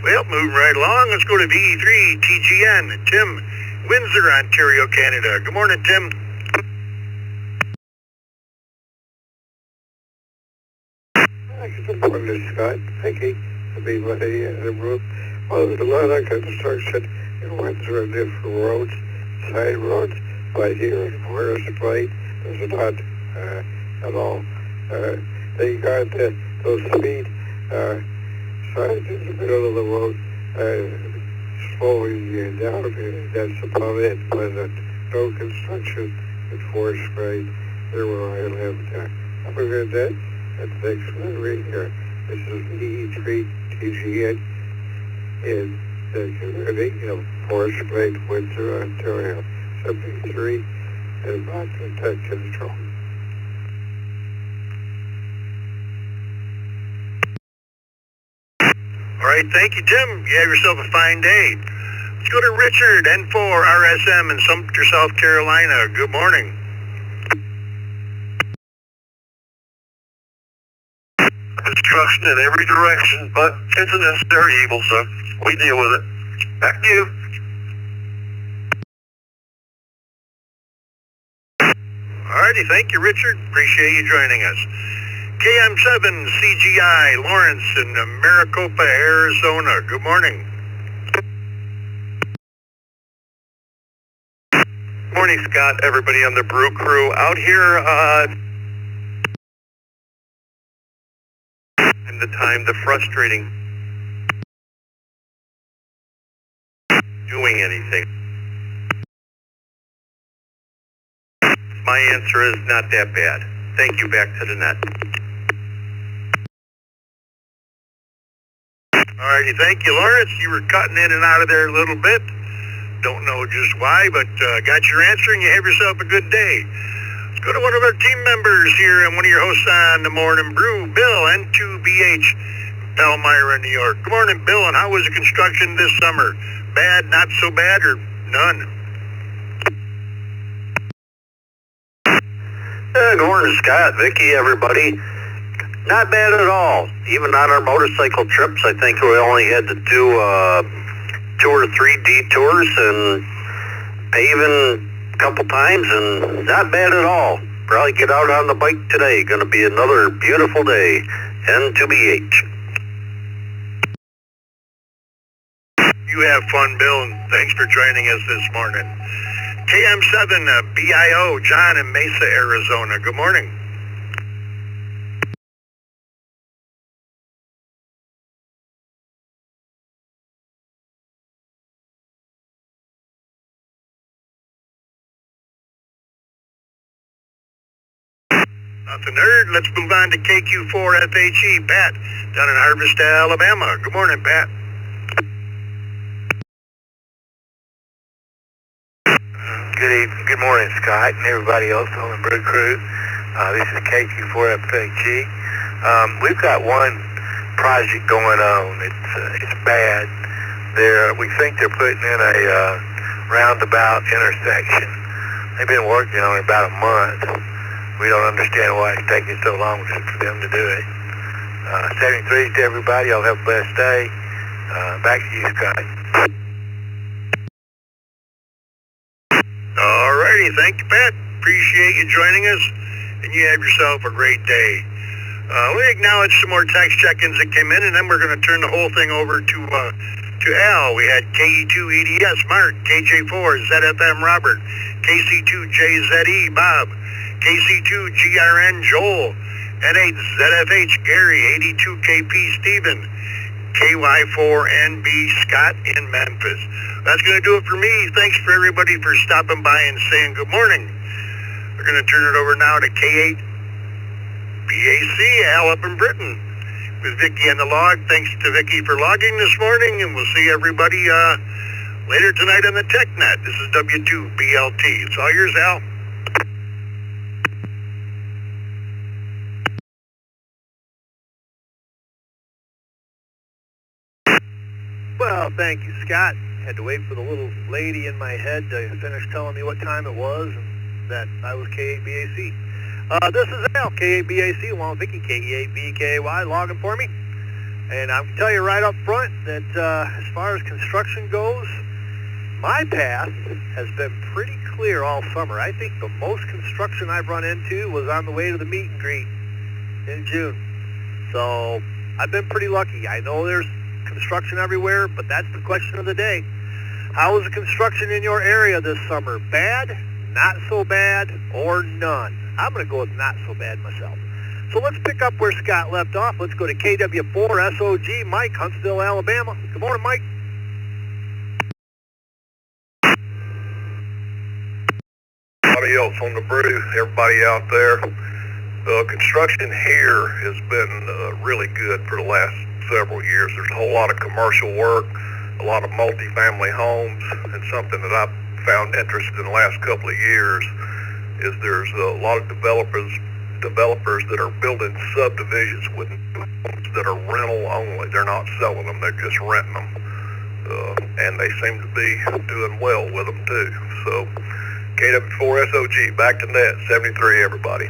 Well, moving right along, let's go to DE3TGN, Tim, Windsor, Ontario, Canada. Good morning, Tim. Good morning, Scott. Vicky, everybody in the room. Well, there's a lot of construction in Windsor and different roads, side roads, but here in Forest Place, there's not at all. They got those speed signs in the middle of the road, slowing you down a bit. That's about it. But no construction in Forest Place, there where I live. Have a good day. And thanks for being here. This is DE3TGN in the community of Forest Lake, Windsor, Ontario, 73 and Boston Tech Control. All right, thank you, Tim. You have yourself a fine day. Let's go to Richard, N4RSM in Sumter, South Carolina. Good morning. Construction in every direction, but it's a necessary evil, so we deal with it. Back to you. Alrighty, thank you, Richard. Appreciate you joining us. KM7CGI, Lawrence in Maricopa, Arizona. Good morning. Morning, Scott, everybody on the brew crew. Out here, the time, the frustrating doing anything. My answer is not that bad. Thank you, back to the net. Alrighty, thank you, Lawrence. You were cutting in and out of there a little bit. Don't know just why, but got your answer and you have yourself a good day. Let's go to one of our team members here and one of your hosts on the Morning Brew, Bill, N2BH. Elmira, New York. Good morning, Bill, and how was the construction this summer? Bad, not so bad, or none? Good morning, Scott, Vicky, everybody. Not bad at all. Even on our motorcycle trips, I think we only had to do 2 or 3 detours and paving a couple times, and not bad at all. Probably get out on the bike today. Going to be another beautiful day. N2BH. You have fun, Bill, and thanks for joining us this morning. KM7 BIO, John in Mesa, Arizona. Good morning. Nothing heard. Let's move on to KQ4FHE, Pat, down in Harvest, Alabama. Good morning, Pat. Good morning, Scott, and everybody else on the brew crew. This is KQ4FHE. We've got one project going on. It's bad. We think they're putting in a roundabout intersection. They've been working on it about a month. We don't understand why it's taking so long for them to do it. 73s to everybody. Y'all have a blessed day. Back to you, Scott. Alrighty, thank you, Pat. Appreciate you joining us, and you have yourself a great day. We acknowledge some more text check-ins that came in, and then we're going to turn the whole thing over to Al. We had KE2EDS, Mark, KJ4, ZFM, Robert, KC2JZE, Bob, KC2GRN, Joel, N8ZFH, Gary, 82KP, Stephen, KY4NB, Scott in Memphis. That's going to do it for me. Thanks for everybody for stopping by and saying good morning. We're going to turn it over now to K8 BAC, Al up in Britain, with Vicky on the log. Thanks to Vicky for logging this morning, and we'll see everybody later tonight on the TechNet. This is W2BLT. It's all yours, Al. Well, thank you, Scott. Had to wait for the little lady in my head to finish telling me what time it was and that I was K8BAC. This is Al, K8BAC, along with Vicky, KE8BKY, logging for me. And I can tell you right up front that as far as construction goes, my path has been pretty clear all summer. I think the most construction I've run into was on the way to the meet and greet in June. So I've been pretty lucky. I know there's construction everywhere, but that's the question of the day. How was the construction in your area this summer? Bad, not so bad, or none? I'm going to go with not so bad myself. So let's pick up where Scott left off. Let's go to KW4SOG, Mike, Huntsville, Alabama. Good morning, Mike. Everybody else on the brew, everybody out there. Construction here has been really good for the last several years. There's a whole lot of commercial work, a lot of multifamily homes, and something that I've found interesting in the last couple of years is there's a lot of developers that are building subdivisions with homes that are rental only. They're not selling them, they're just renting them. And they seem to be doing well with them too. So KW4SOG, back to net, 73 everybody.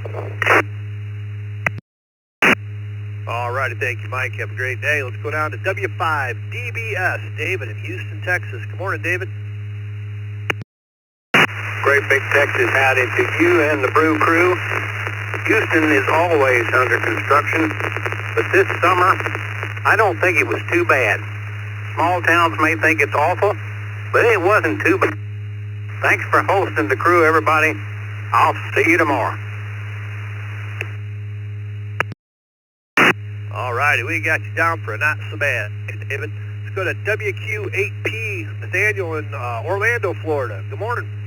All righty, thank you, Mike. Have a great day. Let's go down to W5DBS, David in Houston, Texas. Good morning, David. Great big Texas howdy to you and the brew crew. Houston is always under construction, but this summer, I don't think it was too bad. Small towns may think it's awful, but it wasn't too bad. Thanks for hosting the crew, everybody. I'll see you tomorrow. All righty, we got you down for a not so bad, David. Let's go to WQ8P, Nathaniel in Orlando, Florida. Good morning.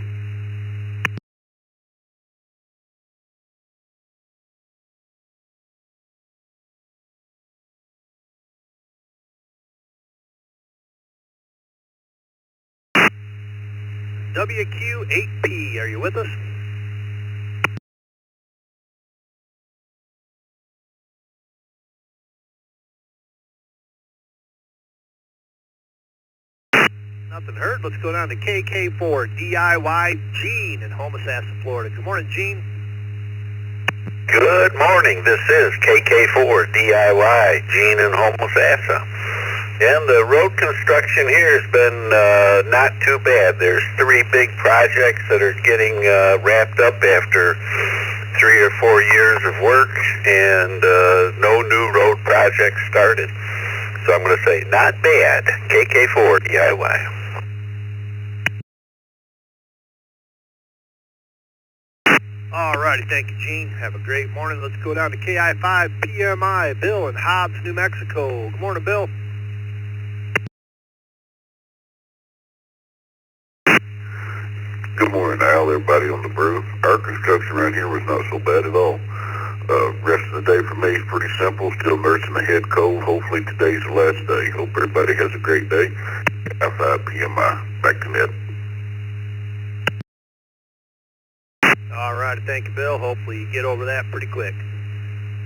WQ8P, are you with us? Nothing heard. Let's go down to KK4DIY, Gene in Homosassa, Florida. Good morning, Gene. Good morning. This is KK4DIY, Gene in Homosassa. And the road construction here has been not too bad. There's 3 big projects that are getting wrapped up after 3 or 4 years of work, and no new road projects started. So I'm going to say not bad. KK4DIY. All righty, thank you, Gene. Have a great morning. Let's go down to KI5PMI, Bill in Hobbs, New Mexico. Good morning, Bill. Good morning, Al, everybody on the brew. Our construction around here was not so bad at all. Rest of the day for me is pretty simple. Still nursing the head cold. Hopefully today's the last day. Hope everybody has a great day. KI5PMI, back to net. All right, thank you, Bill. Hopefully you get over that pretty quick.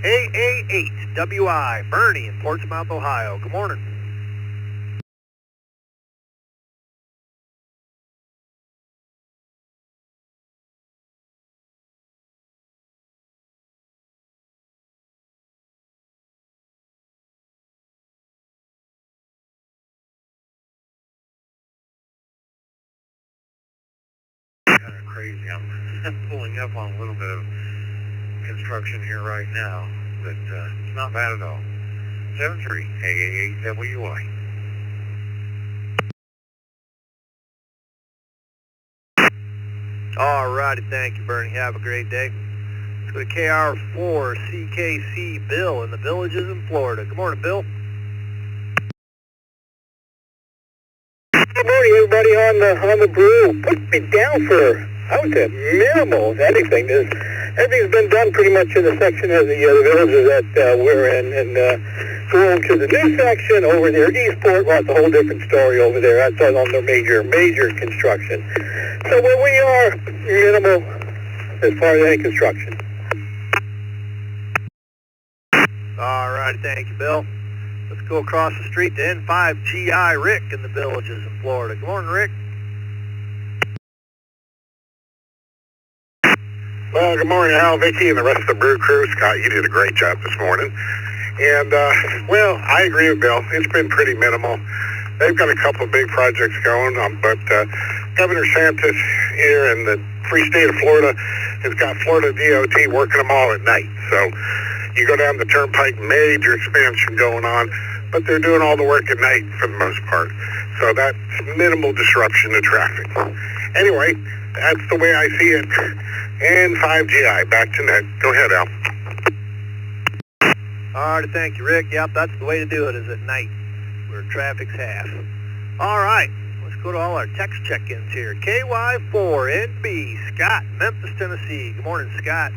AA8WI, Bernie in Portsmouth, Ohio. Good morning. crazy. I'm pulling up on a little bit of construction here right now, but it's not bad at all. 73-888-WI. All righty, thank you, Bernie. Have a great day. Let's go to KR4CKC Bill in the Villages in Florida. Good morning, Bill. Good morning, everybody on the brew. Put me down for, I would say, minimal, if anything. Everything's been done pretty much in the section of the villages that we're in, and going to the new section over near Eastport, well, it's a whole different story over there. That's on the major construction. So where we are, minimal as far as any construction. All right, thank you, Bill. Let's go across the street to N5GI Rick in the Villages in Florida. Good morning, Rick. Well, good morning, Al, Vicky, and the rest of the brew crew. Scott, you did a great job this morning. And, well, I agree with Bill. It's been pretty minimal. They've got a couple of big projects going on, but Governor Santos here in the free state of Florida has got Florida DOT working them all at night. So you go down the turnpike, major expansion going on, but they're doing all the work at night for the most part. So that's minimal disruption to traffic. Anyway, that's the way I see it. And 5GI, back to net. Go ahead, Al. All right, thank you, Rick. Yep, that's the way to do it, is at night, where traffic's half. All right, let's go to all our text check-ins here. KY4NB, Scott, Memphis, Tennessee. Good morning, Scott.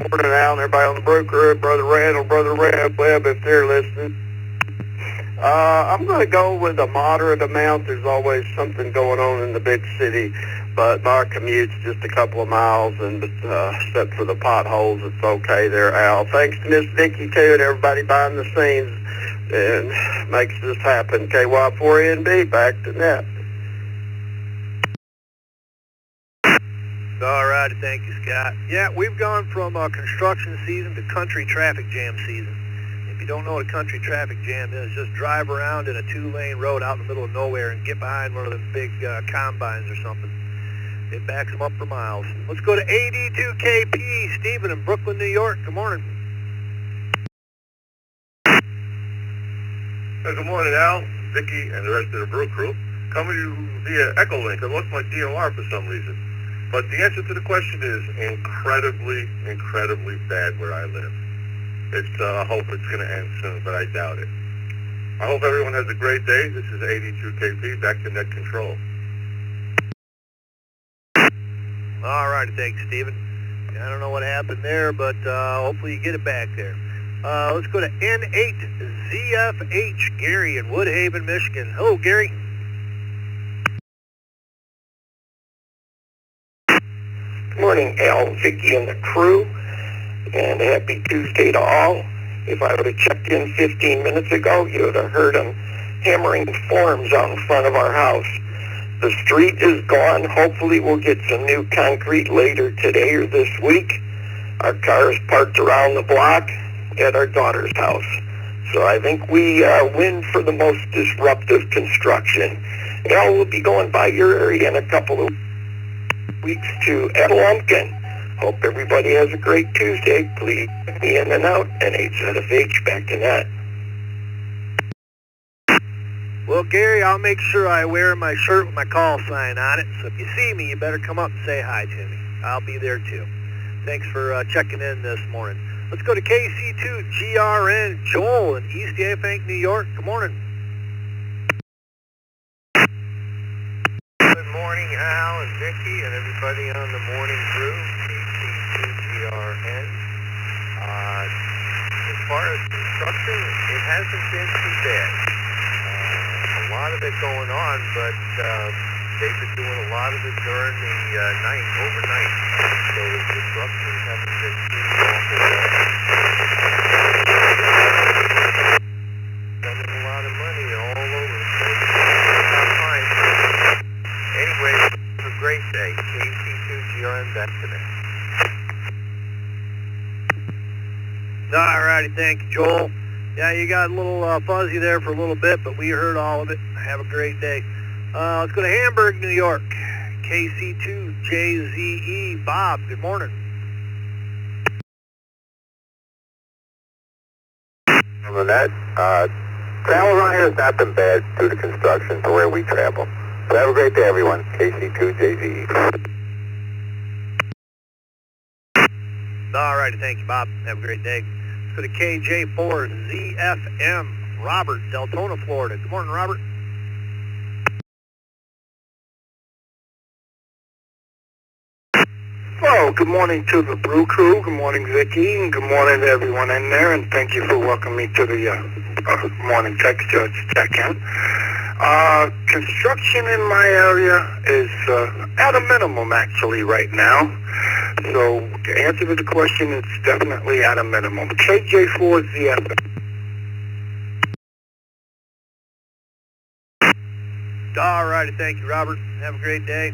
Morning, Al, and everybody on the brew crew, Brother Randall, Brother Webb, if they're listening. I'm going to go with a moderate amount. There's always something going on in the big city, but our commute's just a couple of miles, and except for the potholes, it's okay there, Al. Thanks to Miss Vicky, too, and everybody behind the scenes, and makes this happen. KY4NB, back to net. All right, thank you, Scott. Yeah, we've gone from construction season to country traffic jam season. If you don't know what a country traffic jam is, just drive around in a two-lane road out in the middle of nowhere and get behind one of them big combines or something. It backs them up for miles. Let's go to AD2KP, Stephen in Brooklyn, New York. Good morning. Good morning, Al, Vicky, and the rest of the brew crew. Coming to you via Echolink. I lost my DOR for some reason. But the answer to the question is incredibly bad where I live. I hope it's going to end soon, but I doubt it. I hope everyone has a great day. This is 82KP, back to net control. All right, thanks, Stephen. I don't know what happened there, but hopefully you get it back there. Let's go to N8ZFH, Gary in Woodhaven, Michigan. Hello, Gary. Good morning, Al, Vicky, and the crew, and happy Tuesday to all. If I would have checked in 15 minutes ago, you would have heard them hammering forms out in front of our house. The street is gone. Hopefully we'll get some new concrete later today or this week. Our car is parked around the block at our daughter's house. So I think we win for the most disruptive construction. Al, we'll be going by your area in a couple of weeks to Lumpkin. Hope everybody has a great Tuesday. Please get me in and out, and N8ZFH back to net. Well, Gary, I'll make sure I wear my shirt with my call sign on it, so if you see me, you better come up and say hi to me. I'll be there too. Thanks for checking in this morning. Let's go to KC2GRN, Joel in East Yabank, New York. Good morning. Good morning, Al and Vicky and everybody on the morning brew, KC2GRN. As far as construction, it hasn't been too bad. A lot of it going on, but they've been doing a lot of it during the night, overnight. So the disruptions haven't been too awful bad. Spending a lot of money all over the place. Not fine. Anyway, have a great day. KC2GRN back today. All righty, thank you, Joel. Yeah, you got a little fuzzy there for a little bit, but we heard all of it. Have a great day. Let's go to Hamburg, New York. KC2JZE. Bob, good morning. On that, travel around here has not been bad due to construction for where we travel. So have a great day, everyone. KC2JZE. All righty, thank you, Bob. Have a great day. Let's go to KJ4ZFM. Robert, Deltona, Florida. Good morning, Robert. Well, good morning to the Brew Crew. Good morning, Vicky, and good morning to everyone in there, and thank you for welcoming me to the morning text check-in. Construction in my area is at a minimum, actually, right now. So, to answer to the question, it's definitely at a minimum. KJ4ZFM. All righty, thank you, Robert. Have a great day.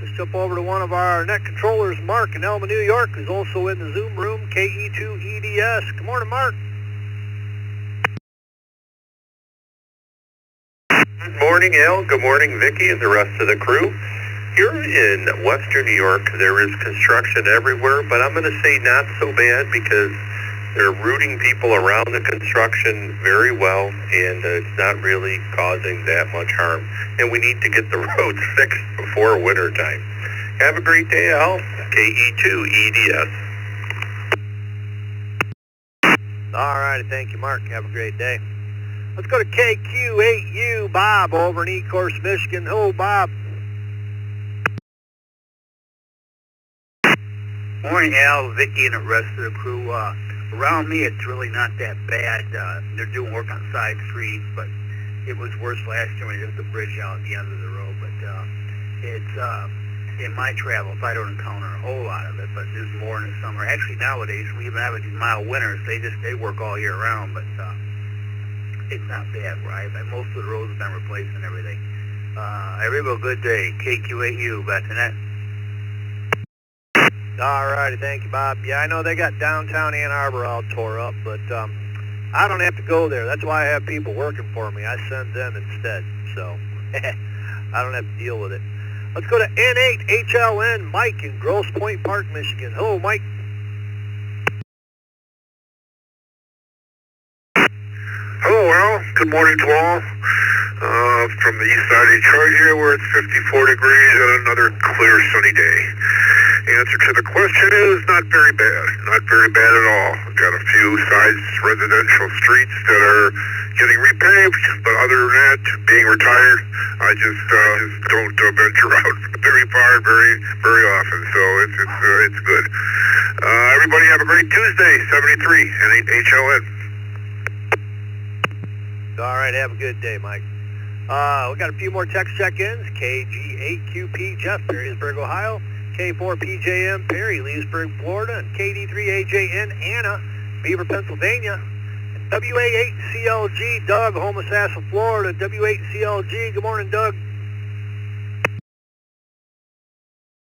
Let's jump over to one of our net controllers, Mark in Elma, New York, who's also in the Zoom room, KE2EDS. Good morning, Mark. Good morning, Al. Good morning, Vicky, and the rest of the crew. Here in Western New York, there is construction everywhere, but I'm going to say not so bad because they're routing people around the construction very well, and it's not really causing that much harm. And we need to get the roads fixed before winter time. Have a great day, Al. KE2EDS. All righty, thank you, Mark. Have a great day. Let's go to KQ8U, Bob, over in Ecorse, Michigan. Hello, Bob. Morning, Al, Vicky, and the rest of the crew. Around me, it's really not that bad. They're doing work on side streets, but it was worse last year when they took the bridge out at the end of the road. But it's in my travels, I don't encounter a whole lot of it, but there's more in the summer. Actually, nowadays, we even have these mild winters. They work all year round, but it's not bad, right? Most of the roads have been replaced and everything. Everybody, good day. KQ8U, back to net. All righty, thank you, Bob. Yeah, I know they got downtown Ann Arbor all tore up, but I don't have to go there. That's why I have people working for me. I send them instead, so I don't have to deal with it. Let's go to N8HLN, Mike in Grosse Pointe Park, Michigan. Hello, Mike. Hello, Al. Good morning to all. From the east side of Detroit here, where it's 54 degrees and another clear, sunny day. Answer to the question is not very bad. Not very bad at all. We've got a few side residential streets that are getting repaved, but other than that, being retired, I just don't venture out very far, very often. So it's good. Everybody have a great Tuesday. 73 N8HLN. All right, have a good day, Mike. We got a few more text check-ins. KG8QP Jeff, Perrysburg, Ohio. K4PJM Perry, Leesburg, Florida. And KD3AJN Anna, Beaver, Pennsylvania. And WA8CLG Doug, Homosassa, Florida. W8CLG, good morning, Doug.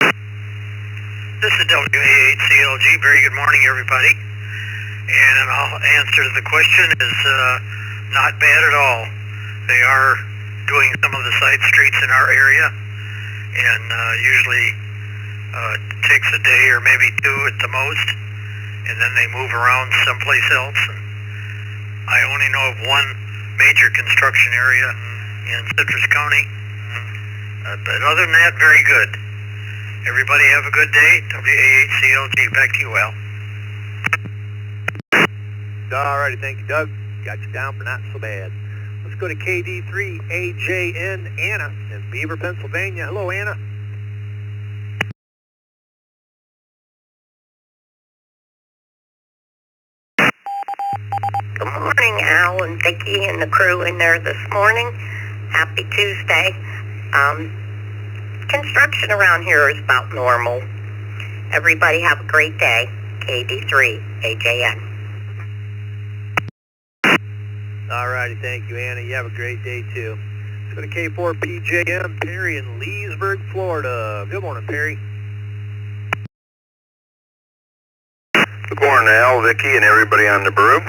This is WA8CLG. Very good morning, everybody. And I'll answer the question is not bad at all. They are doing some of the side streets in our area, and usually takes a day or maybe two at the most, and then they move around someplace else. And I only know of one major construction area in Citrus County, but other than that, very good. Everybody have a good day. WA8CLG, back to you, Al. All righty, thank you, Doug. Got you down for not so bad. Let's go to KD3AJN Anna in Beaver, Pennsylvania. Hello, Anna. Good morning, Al and Vicki and the crew in there this morning. Happy Tuesday. Construction around here is about normal. Everybody have a great day. KD3AJN. All righty, thank you, Anna. You have a great day, too. Let's go to K4PJM Perry in Leesburg, Florida. Good morning, Perry. Good morning, Al, Vicky, and everybody on the brew.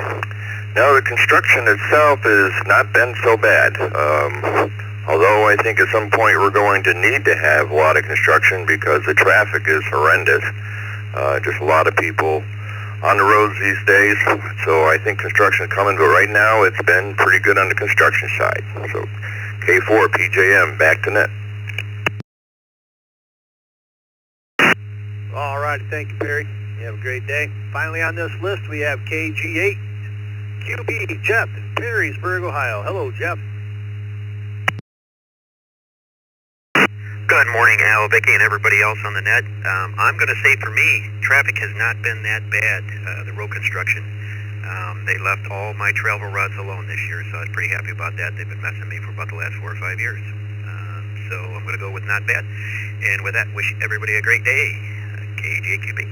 No, the construction itself has not been so bad. Although I think at some point we're going to need to have a lot of construction because the traffic is horrendous. Just a lot of people on the roads these days. So I think construction is coming, but right now it's been pretty good on the construction side. So K4, PJM, back to net. All right, thank you, Perry. You have a great day. Finally on this list, we have KG8, QB, Jeff in Perrysburg, Ohio. Hello, Jeff. Good morning, Al, Vicky, and everybody else on the net. I'm going to say for me, traffic has not been that bad, the road construction. They left all my travel routes alone this year, so I was pretty happy about that. They've been messing me for about the last 4 or 5 years. So I'm going to go with not bad. And with that, wish everybody a great day. KJQB.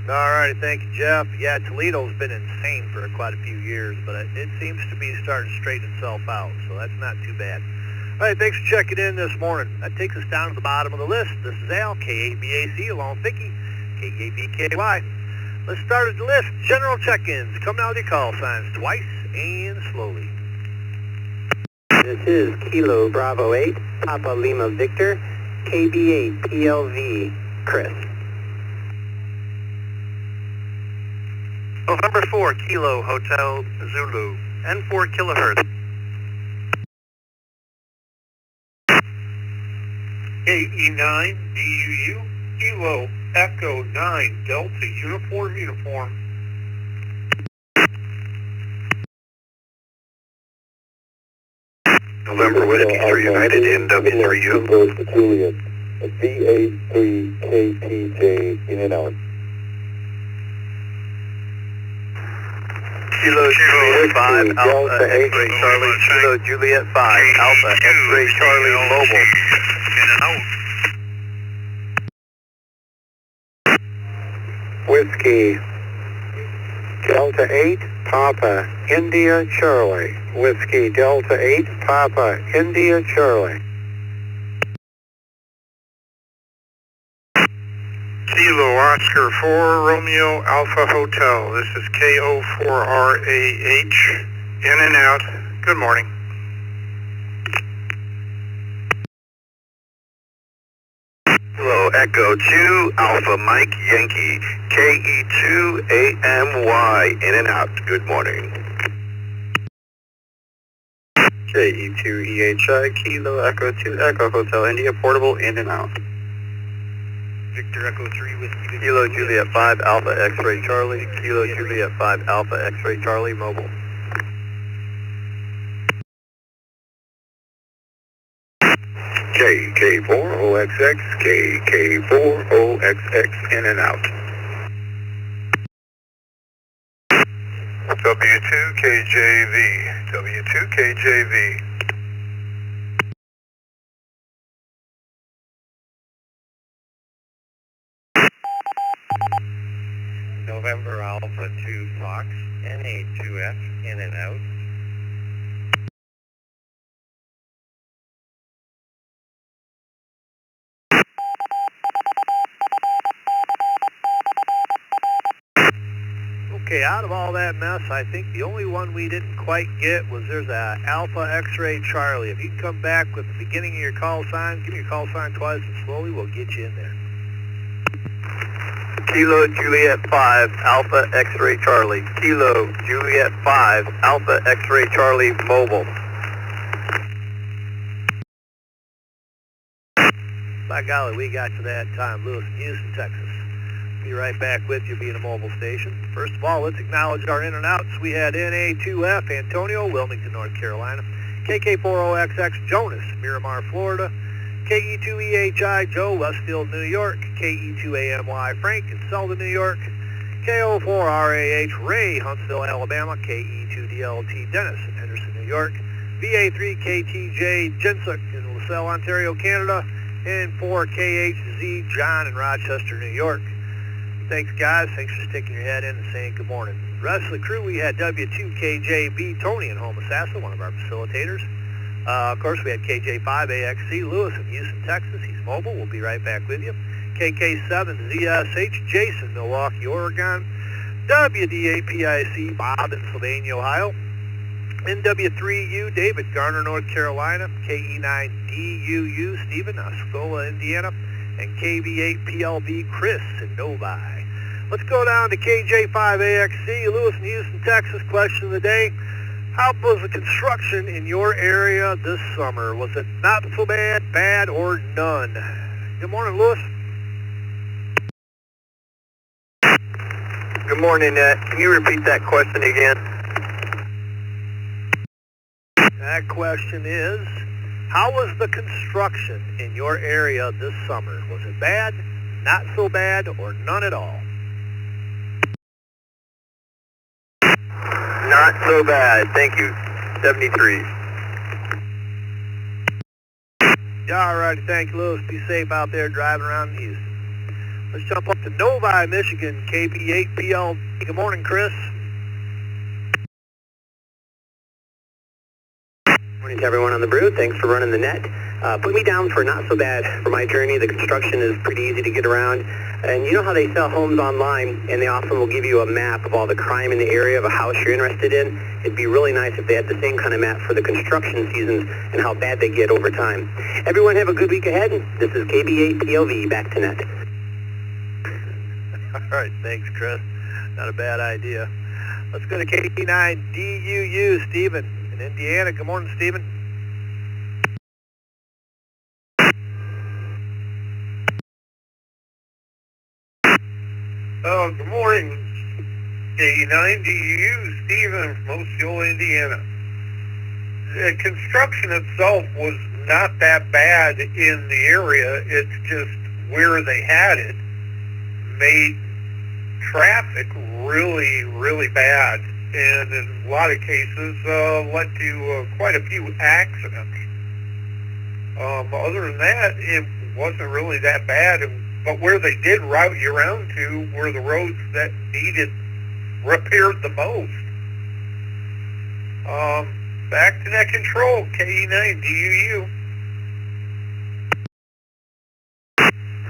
All right, thank you, Jeff. Yeah, Toledo's been insane for quite a few years, but it seems to be starting to straighten itself out, so that's not too bad. All right, thanks for checking in this morning. That takes us down to the bottom of the list. This is Al, KABAC, along with Vicky, KABKY. Let's start at the list. General check-ins. Come now with your call signs twice and slowly. This is Kilo Bravo 8, Papa Lima Victor, KB8 PLV, Chris. November 4, Kilo Hotel Zulu, N4 kilohertz. KE9 DUU, Kilo Echo 9 Delta Uniform. November Whiskey 3 United in W3U. Juliet, VA3KTJ in and out. Kilo Juliet 5 Alpha X-Ray Charlie, Kilo Juliet 5 Alpha X-Ray Charlie Mobile. In and out. Whiskey Delta 8 Papa India Charlie. Whiskey Delta 8 Papa India Charlie. Kilo Oscar 4 Romeo Alpha Hotel. This is KO4RAH. In and out. Good morning. Kilo Echo 2 Alpha Mike Yankee, KE2AMY, in and out. Good morning. KE2EHI, Kilo Echo 2 Echo Hotel India Portable, in and out. Victor Echo 3 Whiskey. Kilo Juliet 5 Alpha X-Ray Charlie, Kilo Juliet 5 Alpha X-Ray Charlie Mobile. KK4OXX, KK4OXX, in and out. W2KJV, W2KJV. November Alpha 2 Fox, NA2F, in and out. Okay, out of all that mess, I think the only one we didn't quite get was there's a Alpha X-Ray Charlie. If you can come back with the beginning of your call sign, give me your call sign twice and slowly, we'll get you in there. Kilo Juliet 5 Alpha X-Ray Charlie, Kilo Juliet 5 Alpha X-Ray Charlie Mobile. By golly, we got to that time, Lewis in Houston, Texas. Be right back with you being a mobile station. First of all, let's acknowledge our in and outs. We had NA2F Antonio, Wilmington, North Carolina. KK40XX Jonas, Miramar, Florida. KE2EHI Joe, Westfield, New York. KE2AMY Frank in Selden, New York. KO4RAH Ray, Huntsville, Alabama. KE2DLT Dennis in Henderson, New York. VA3KTJ Jinsuk in LaSalle, Ontario, Canada. And 4KHZ John in Rochester, New York. Thanks, guys. Thanks for sticking your head in and saying good morning. The rest of the crew, we had W2KJB Tony in Homosassa, one of our facilitators. Of course, we had KJ5AXC Lewis in Houston, Texas. He's mobile. We'll be right back with you. KK7ZSH Jason, Milwaukee, Oregon. WDAPIC, Bob in Sylvania, Ohio. NW3U, David, Garner, North Carolina. KE9DUU, Stephen, Osceola, Indiana. And KB8PLV, Chris in Novi. Let's go down to KJ5AXC, Lewis in Houston, Texas. Question of the day. How was the construction in your area this summer? Was it not so bad, bad, or none? Good morning, Lewis. Good morning, Ned. Can you repeat that question again? That question is, how was the construction in your area this summer? Was it bad, not so bad, or none at all? Not so bad. Thank you. 73. Yeah, all righty. Thank you, Lewis. Be safe out there driving around in Houston. Let's jump up to Novi, Michigan, KB8PL. Good morning, Chris. Morning to everyone on the brew. Thanks for running the net. Put me down for not so bad for my journey. The construction is pretty easy to get around. And you know how they sell homes online and they often will give you a map of all the crime in the area of a house you're interested in? It'd be really nice if they had the same kind of map for the construction seasons and how bad they get over time. Everyone have a good week ahead. This is KB8PLV, back to net. All right, thanks, Chris. Not a bad idea. Let's go to KT9DUU, Stephen in Indiana. Good morning, Stephen. Good morning. K9DU, Stephen from Osceola, Indiana. The construction itself was not that bad in the area. It's just where they had it made traffic really, really bad, and in a lot of cases led to quite a few accidents. Other than that, it wasn't really that bad, but where they did route you around to were the roads that needed repaired the most. Back to net control, KE9DUU.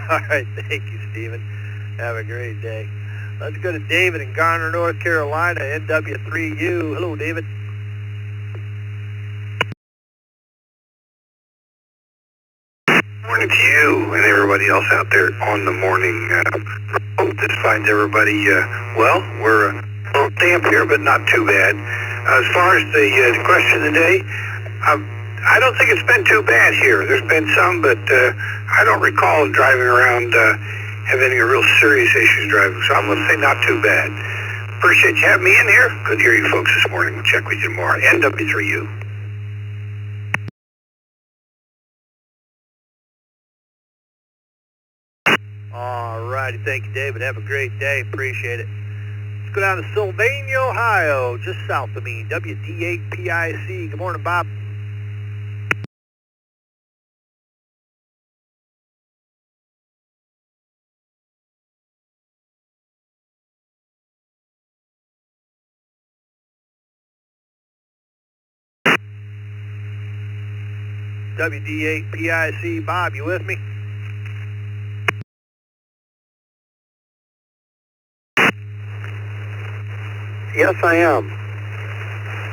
All right, thank you, Stephen. Have a great day. Let's go to David in Garner, North Carolina, NW3U. Hello, David. Morning to you and everybody else out there on the morning. Hope this finds everybody well. We're a little damp here, but not too bad. As far as the question of the day, I don't think it's been too bad here. There's been some, but I don't recall driving around having any real serious issues driving, so I'm going to say not too bad. Appreciate you having me in here. Good to hear you folks this morning. We'll check with you tomorrow. NW3U. All righty, thank you, David. Have a great day. Appreciate it. Let's go down to Sylvania, Ohio, just south of me, WD8PIC. Good morning, Bob. WD8PIC, Bob, you with me? Yes, I am.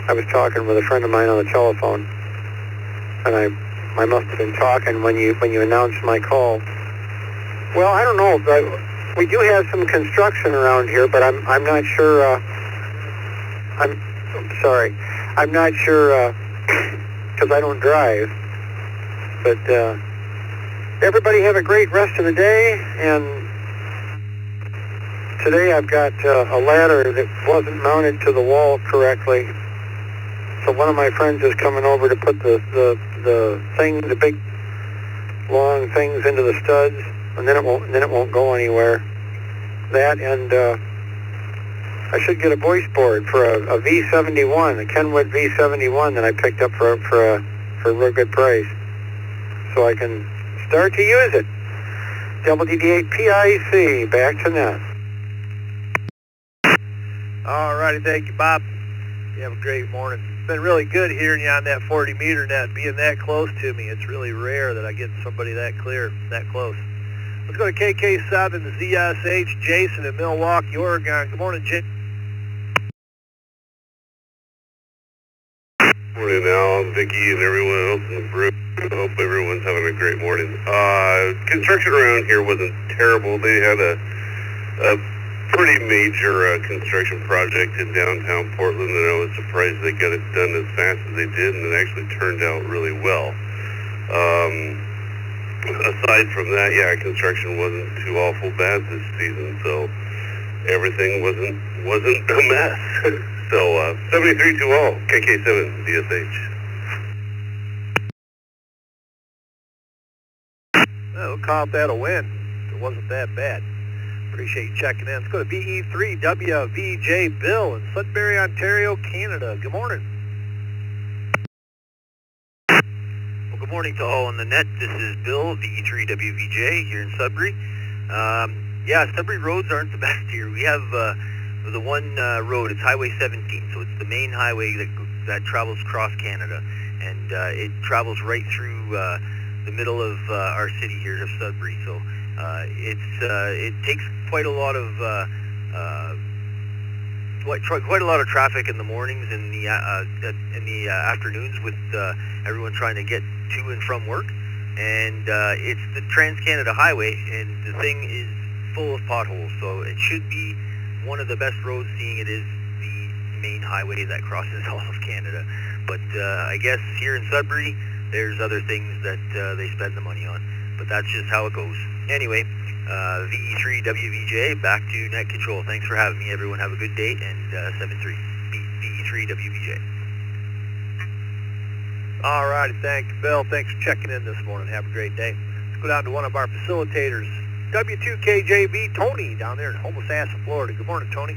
I was talking with a friend of mine on the telephone, and I must have been talking when you announced my call. Well, I don't know. We do have some construction around here, but I'm not sure. I'm sorry. I'm not sure because I don't drive. But everybody have a great rest of the day, and today I've got a ladder that wasn't mounted to the wall correctly. So one of my friends is coming over to put the big long things into the studs, and then it won't go anywhere. That, and I should get a voice board for a V71, a Kenwood V71 that I picked up for a real good price, so I can start to use it. WD8PIC, back to net. All righty, thank you, Bob. You have a great morning. It's been really good hearing you on that 40-meter net, being that close to me. It's really rare that I get somebody that clear, that close. Let's go to KK7, the ZSH, Jason in Milwaukee, Oregon. Good morning, Jason. Al, Vicky, and everyone else in the brew. I hope everyone's having a great morning. Construction around here wasn't terrible. They had a pretty major construction project in downtown Portland, and I was surprised they got it done as fast as they did, and it actually turned out really well. Aside from that, yeah, construction wasn't too awful bad this season, so everything wasn't a mess. So 73 to all, KK7 DSH. We'll call that a win. It wasn't that bad. Appreciate you checking in. Let's go to VE3WVJ Bill in Sudbury, Ontario, Canada. Good morning. Well, good morning to all on the net. This is Bill, VE3WVJ here in Sudbury. Yeah, Sudbury roads aren't the best here. We have the one road, it's Highway 17, so it's the main highway that travels across Canada, and it travels right through the middle of our city here of Sudbury. So it takes quite a lot of traffic in the mornings and in the afternoons with everyone trying to get to and from work. And it's the Trans-Canada Highway, and the thing is full of potholes, so it should be one of the best roads, seeing it is the main highway that crosses all of Canada. But I guess here in Sudbury, there's other things that they spend the money on, but that's just how it goes. Anyway, VE3WVJ, back to net control. Thanks for having me, everyone. Have a good day, and 7-3, VE3WVJ. All righty, thank you, Bill. Thanks for checking in this morning. Have a great day. Let's go down to one of our facilitators, W2KJV, Tony, down there in Homosassa, Florida. Good morning, Tony.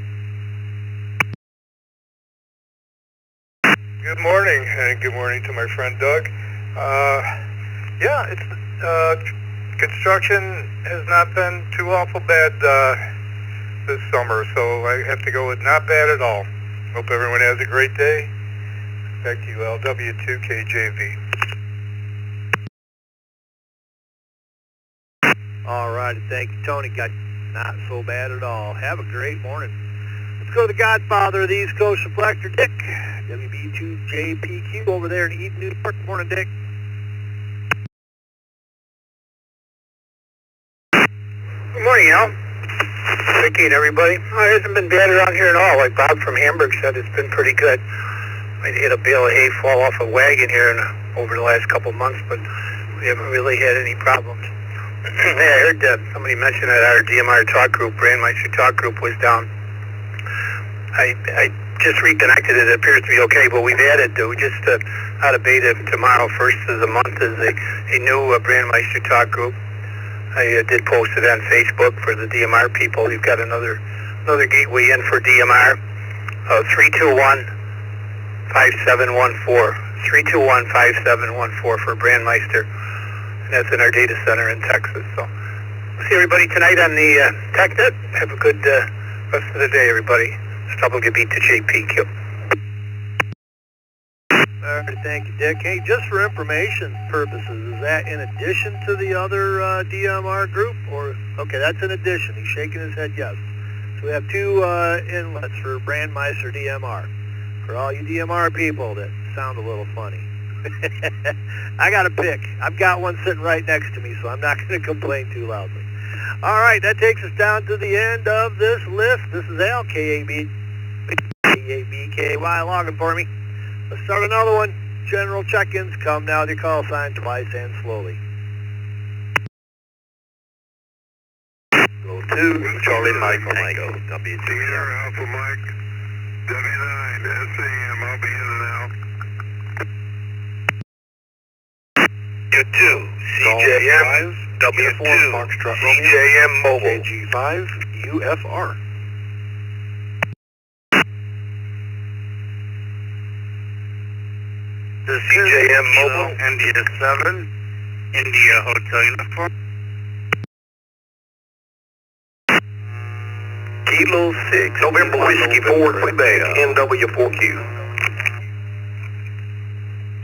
Good morning, and good morning to my friend Doug. Yeah, it's construction has not been too awful bad this summer, so I have to go with not bad at all. Hope everyone has a great day. Back to you, LW2KJV. All righty, thank you, Tony. Got not so bad at all. Have a great morning. Let's go to the godfather of the East Coast, Reflector, Dick. WB2JPQ over there in Eden, New York. Morning, Dick. Good morning, Al. Vicky and everybody. Oh, it hasn't been bad around here at all. Like Bob from Hamburg said, it's been pretty good. I had a bale of hay fall off a wagon here over the last couple of months, but we haven't really had any problems. I heard somebody mention that our DMR talk group, Brandmeister talk group, was down. I just reconnected it. It appears to be okay, but we've added, we just out of beta tomorrow, first of the month, is a new Brandmeister talk group. I did post it on Facebook for the DMR people. We've got another gateway in for DMR, 321-5714, 321-5714 for Brandmeister. And that's in our data center in Texas. So see everybody tonight on the TechNet. Have a good rest of the day, everybody. Trouble get beat to JPQ. All right, thank you, Dick. Hey, just for information purposes, is that in addition to the other DMR group? Or okay, that's in addition. He's shaking his head yes. So we have two inlets for Brandmeister DMR. For all you DMR people that sound a little funny. I got to pick. I've got one sitting right next to me, so I'm not going to complain too loudly. All right, that takes us down to the end of this list. This is Al, KABKY, logging for me. Let's start another one. General check-ins come now with your call sign twice and slowly. Go to Charlie Mike Tango, W2. Alpha Mike, W9, SAM, I'll be in and out. U2, CJM, W4, CJM Mobile, KG5, UFR. The CJM Mobile, India 7, India Hotel Uniform. Kilo 6, November Whiskey 4, Quebec, NW4Q.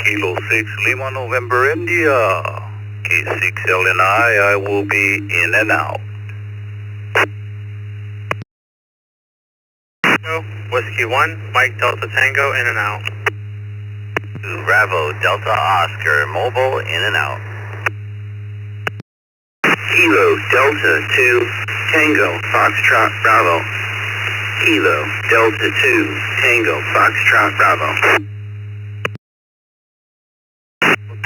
Kilo 6, Lima, November, India. K6LNI, I will be in and out. Whiskey 1, Mike Delta Tango, in and out. Bravo, Delta Oscar, mobile, in and out. Kilo, Delta 2, Tango, Foxtrot, Bravo. Kilo, Delta 2, Tango, Foxtrot, Bravo.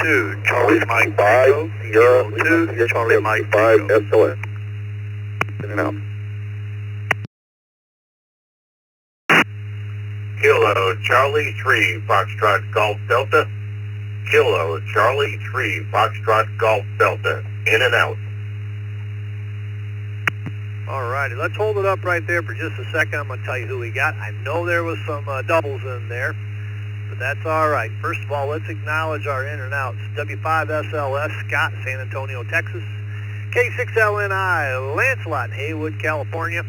2, Charlie Mike 5, Kilo 2, Charlie Mike 5, SOS. In and out. Kilo, Charlie 3, Foxtrot, Golf, Delta. Kilo, Charlie 3, Foxtrot, Golf, Delta. In and out. All righty, let's hold it up right there for just a second. I'm going to tell you who we got. I know there was some doubles in there, but that's all right. First of all, let's acknowledge our in and outs. W5SLS, Scott, San Antonio, Texas. K6LNI, Lancelot, Haywood, California.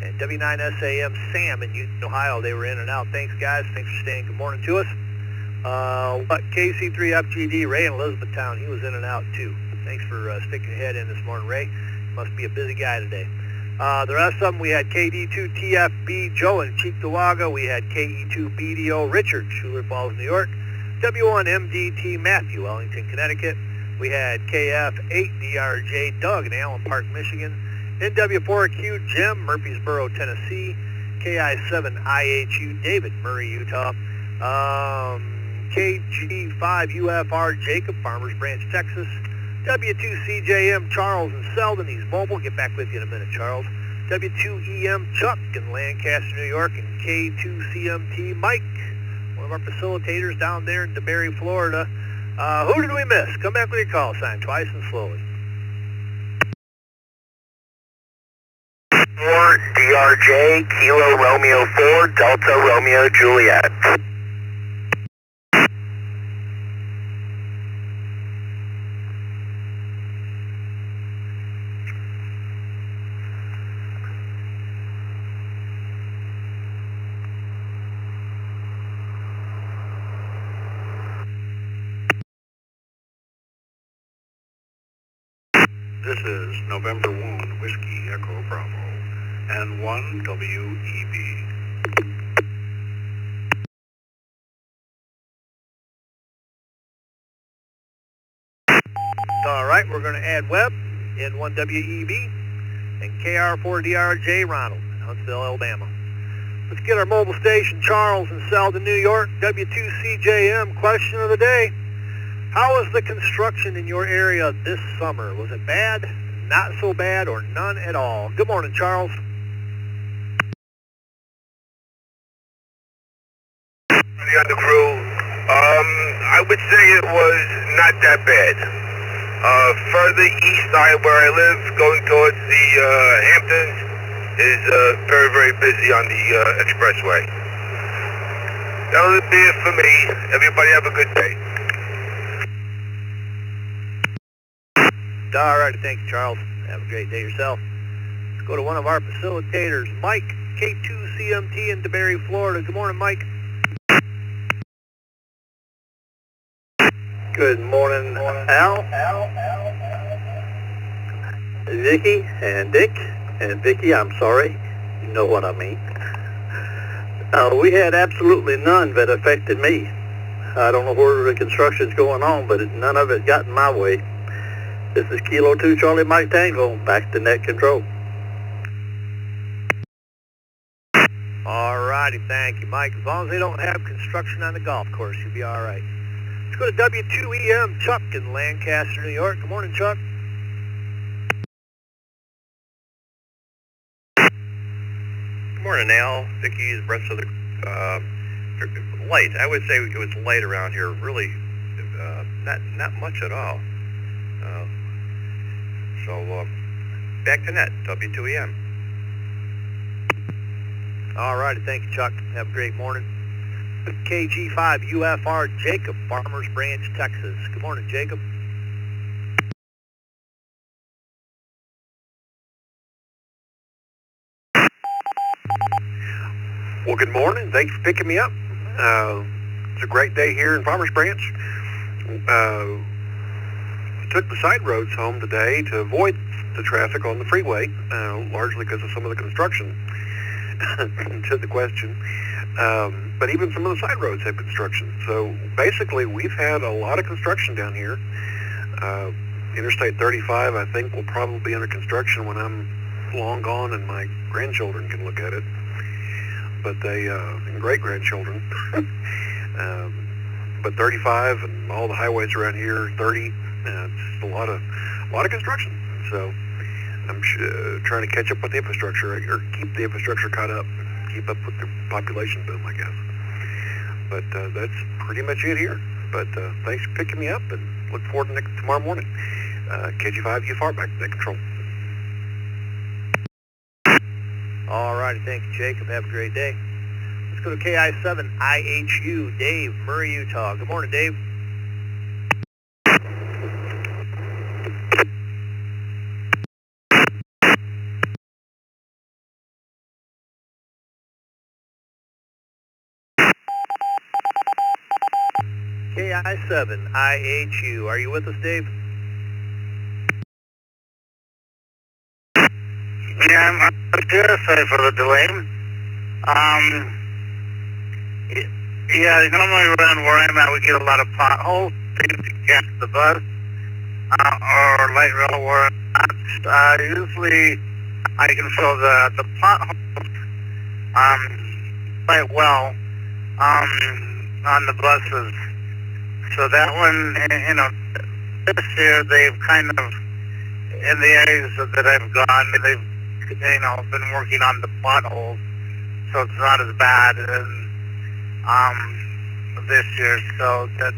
And W9SAM, Sam in Newton, Ohio. They were in and out. Thanks, guys. Thanks for staying. Good morning to us. KC3FGD, Ray in Elizabethtown. He was in and out, too. Thanks for sticking your head in this morning, Ray. Must be a busy guy today. The rest of them, we had KD2TFB, Joe in Cheektowaga. We had KE2BDO, Richard, Schuler Falls, New York. W1MDT, Matthew, Wellington, Connecticut. We had KF8DRJ, Doug in Allen Park, Michigan. NW4Q, Jim, Murfreesboro, Tennessee. KI7IHU, David, Murray, Utah. KG5UFR, Jacob, Farmers Branch, Texas. W2CJM, Charles in Selden, he's mobile. Get back with you in a minute, Charles. W2EM, Chuck in Lancaster, New York. And K2CMT, Mike, one of our facilitators down there in DeBerry, Florida. Who did we miss? Come back with your call sign, twice and slowly. 4, DRJ, Kilo Romeo 4, Delta Romeo Juliet. This is November 1, Whiskey Echo Bravo, and 1 WEB. All right, we're going to add Webb, N1WEB, and KR4DRJ Ronald, Huntsville, Alabama. Let's get our mobile station, Charles in Selden, New York, W2CJM, question of the day. How was the construction in your area this summer? Was it bad, not so bad, or none at all? Good morning, Charles. On the crew, I would say it was not that bad. Further east side where I live, going towards the Hamptons, is very, very busy on the expressway. That'll be it for me. Everybody have a good day. All right, thank you, Charles. Have a great day yourself. Let's go to one of our facilitators, Mike, K2CMT in DeBerry, Florida. Good morning, Mike. Good morning, Al, Vicky, and Dick, and Vicky, I'm sorry, you know what I mean. We had absolutely none that affected me. I don't know where the construction's going on, but none of it got in my way. This is Kilo 2 Charlie Mike Tango, back to net control. All righty, thank you, Mike. As long as they don't have construction on the golf course, you'll be all right. Let's go to W2EM, Chuck in Lancaster, New York. Good morning, Chuck. Good morning, Al. Vicky, the rest of the light. I would say it was light around here. Really, not much at all. So back to net, W2EM. All righty, thank you, Chuck. Have a great morning. KG5UFR, Jacob, Farmers Branch, Texas. Good morning, Jacob. Well, good morning. Thanks for picking me up. It's a great day here in Farmers Branch. Took the side roads home today to avoid the traffic on the freeway, largely because of some of the construction. to the question. But even some of the side roads have construction. So basically, we've had a lot of construction down here. Interstate 35, I think, will probably be under construction when I'm long gone and my grandchildren can look at it. But and great-grandchildren. But 35 and all the highways around here, 30, it's a lot of construction. So I'm trying to catch up with the infrastructure, or keep the infrastructure caught up, keep up with the population boom, I guess. But that's pretty much it here. But thanks for picking me up, and look forward to tomorrow morning. KG5 UFR back to control. All righty, thank you, Jacob. Have a great day. Let's go to KI7 IHU, Dave, Murray, Utah. Good morning, Dave. KI7 IHU. Are you with us, Dave? Yeah, I'm here. Sorry for the delay. Yeah, normally around where I'm at, we get a lot of potholes to catch the bus or light rail where I'm at. Usually, I can fill the potholes quite well on the buses. So that one, this year they've kind of, in the areas that I've gone, they've, been working on the potholes, so it's not as bad as this year. So that's,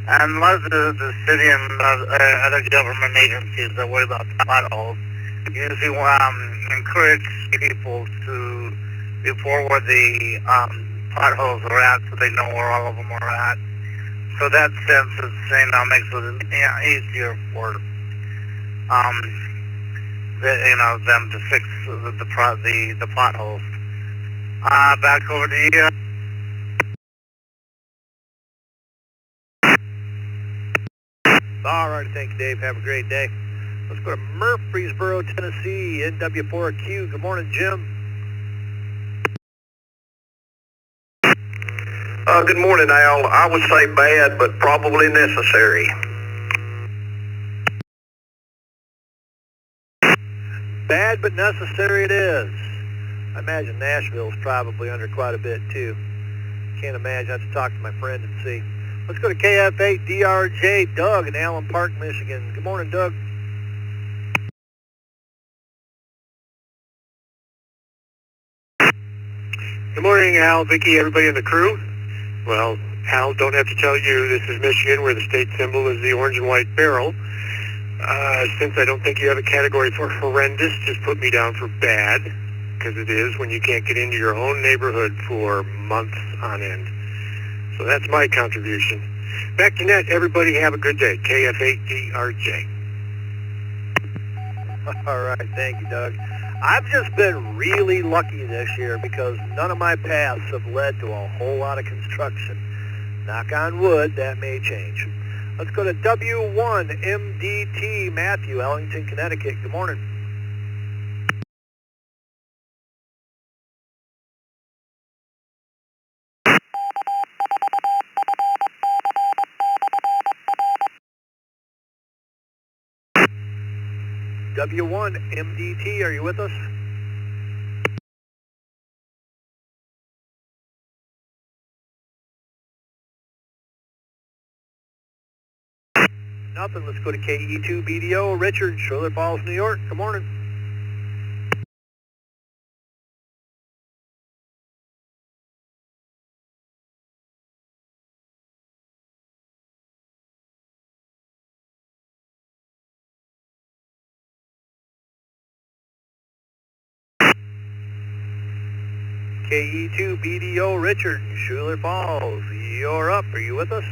and most of the city and other government agencies that worry about potholes usually encourage people to report where the potholes are at, so they know where all of them are at. So that sense is, makes it easier for them to fix the potholes. Back over to you. All right, thank you, Dave. Have a great day. Let's go to Murfreesboro, Tennessee, NW4Q. Good morning, Jim. Good morning, Al. I would say bad, but probably necessary. Bad, but necessary it is. I imagine Nashville's probably under quite a bit, too. Can't imagine. I have to talk to my friend and see. Let's go to KF8 DRJ, Doug in Allen Park, Michigan. Good morning, Doug. Good morning, Al, Vicki, everybody in the crew. Well, Al, don't have to tell you, this is Michigan, where the state symbol is the orange and white barrel. Since I don't think you have a category for horrendous, just put me down for bad, because it is when you can't get into your own neighborhood for months on end. So that's my contribution. Back to net, everybody have a good day. KF8DRJ. All right, thank you, Doug. I've just been really lucky this year because none of my paths have led to a whole lot of construction. Knock on wood, that may change. Let's go to W1MDT, Matthew, Ellington, Connecticut. Good morning. W1MDT, are you with us? Nothing. Let's go to KE2 BDO, Richard, Schuyler Falls, New York. Good morning. KE2 BDO, Richard, Schuyler Falls. You're up. Are you with us?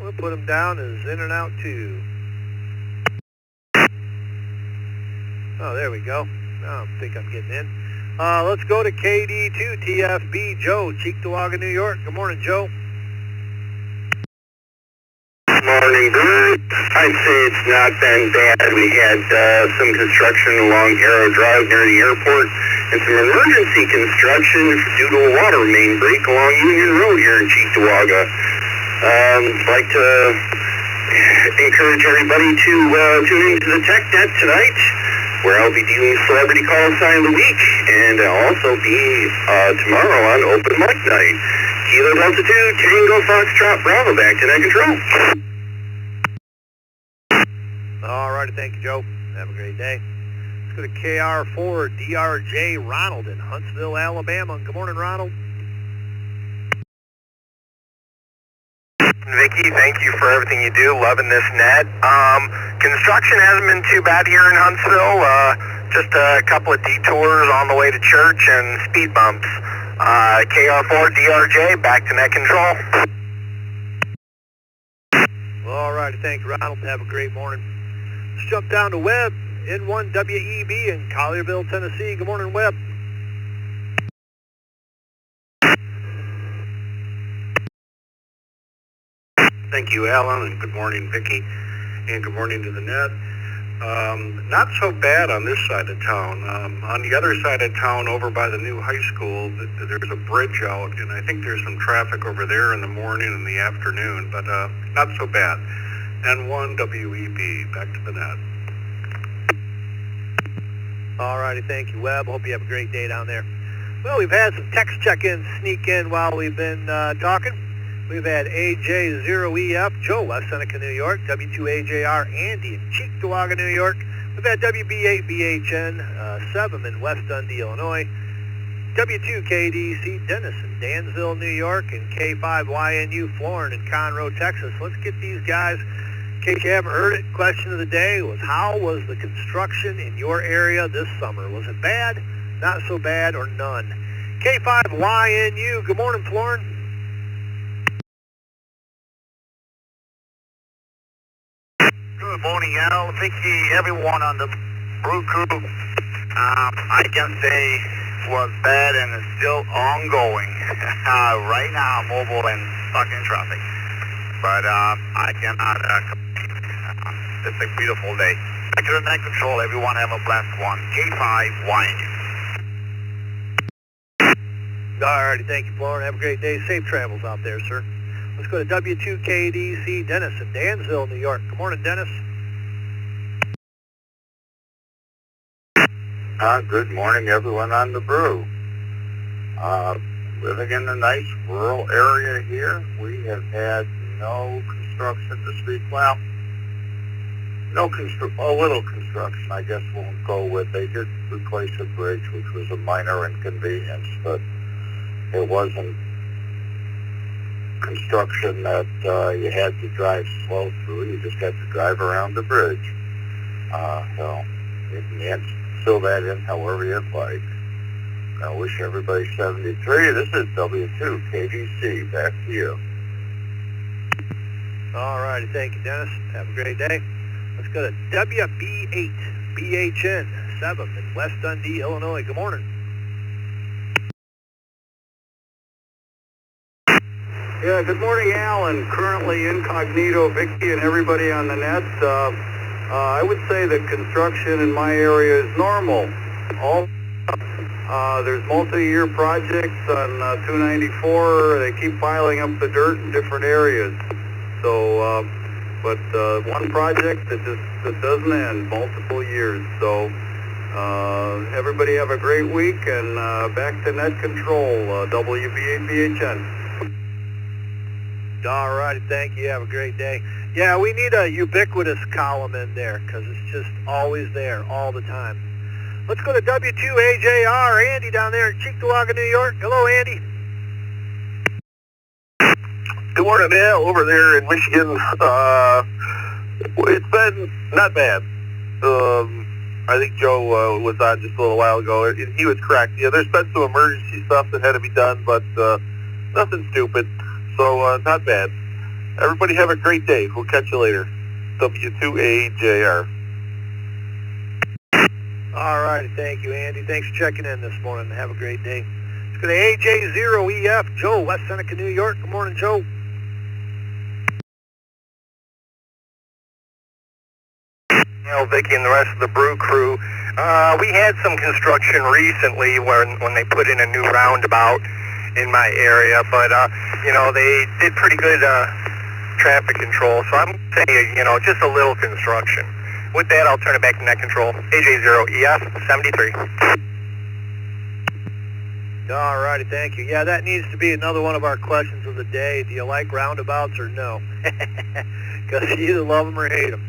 We'll put him down as in and out too. Oh, there we go. I don't think I'm getting in. Let's go to KD2 TFB, Joe, Cheektowaga, New York. Good morning, Joe. Morning Brew. I'd say it's not been bad. We had some construction along Arrow Drive near the airport and some emergency construction due to a water main break along Union Road here in Cheektowaga. I'd like to encourage everybody to tune into the Tech Net tonight, where I'll be doing Celebrity Call Sign of the Week, and I'll also be tomorrow on Open Mic Night. Kilo Delta 2, Tango Foxtrot Bravo, back to net control. All righty, thank you, Joe. Have a great day. Let's go to KR4 DRJ Ronald in Huntsville, Alabama. Good morning, Ronald. Vicky, thank you for everything you do. Loving this net. Construction hasn't been too bad here in Huntsville. Just a couple of detours on the way to church and speed bumps. KR4 DRJ, back to net control. All righty, thank you, Ronald. Have a great morning. Let's jump down to Webb, N1 WEB in Collierville, Tennessee. Good morning, Webb. Thank you, Alan, and good morning, Vicki, and good morning to the net. Not so bad on this side of town. On the other side of town, over by the new high school, there's a bridge out, and I think there's some traffic over there in the morning and the afternoon, but not so bad. N1 WEB, back to the net. All righty, thank you, Webb. Hope you have a great day down there. Well, we've had some text check-ins sneak in while we've been talking. We've had AJ0EF, Joe, West Seneca, New York. W2AJR, Andy in Cheektowaga, New York. We've had WB8BHN, Sebum in West Dundee, Illinois. W2KDC, Dennis in Dansville, New York. And K5YNU, Florin in Conroe, Texas. Let's get these guys. In case you haven't heard it, question of the day was, how was the construction in your area this summer? Was it bad, not so bad, or none? K5YNU, good morning, Florin. Good morning, Al, Vicky, everyone on the Brew Crew. I can say was bad and is still ongoing. Right now, mobile and stuck in traffic. But I cannot it's a beautiful day. Back to the net control, everyone have a blessed one. K5YNU. Alrighty, thank you, Florin. Have a great day. Safe travels out there, sir. Let's go to W2KDC, Dennis in Dansville, New York. Good morning, Dennis. Good morning, everyone on the Brew. Living in a nice rural area here. We have had no construction this week. Well, a little construction, I guess we'll go with. They did replace a bridge, which was a minor inconvenience, but it wasn't construction that you had to drive slow through. You just had to drive around the bridge. So you can fill that in however you'd like. I wish everybody 73. This is W2 KGC. Back to you. All righty, thank you, Dennis. Have a great day. Let's go to WB8BHN, Sebum in West Dundee, Illinois. Good morning. Yeah, good morning, Alan. Currently incognito, Vicky, and everybody on the net. I would say that construction in my area is normal. There's multi-year projects on 294. They keep piling up the dirt in different areas. So, but one project that doesn't end, multiple years. So, everybody have a great week, and back to net control, WB8BHN. All righty, thank you. Have a great day. Yeah, we need a ubiquitous column in there because it's just always there all the time. Let's go to W2AJR, Andy down there in Cheektowaga, New York. Hello, Andy. Good morning, Al. Over there in Michigan, it's been not bad. I think Joe was on just a little while ago, and he was correct. Yeah, there's been some emergency stuff that had to be done, but nothing stupid. So not bad. Everybody have a great day. We'll catch you later. W2AJR. All righty, thank you, Andy. Thanks for checking in this morning. Have a great day. Let's go to AJ0EF, Joe, West Seneca, New York. Good morning, Joe. Vicky and the rest of the brew crew. We had some construction recently when they put in a new roundabout in my area, but they did pretty good traffic control. So I'm saying, just a little construction. With that, I'll turn it back to net control. AJ0EF73. All righty, thank you. Yeah, that needs to be another one of our questions of the day. Do you like roundabouts or no? Because you either love them or hate them.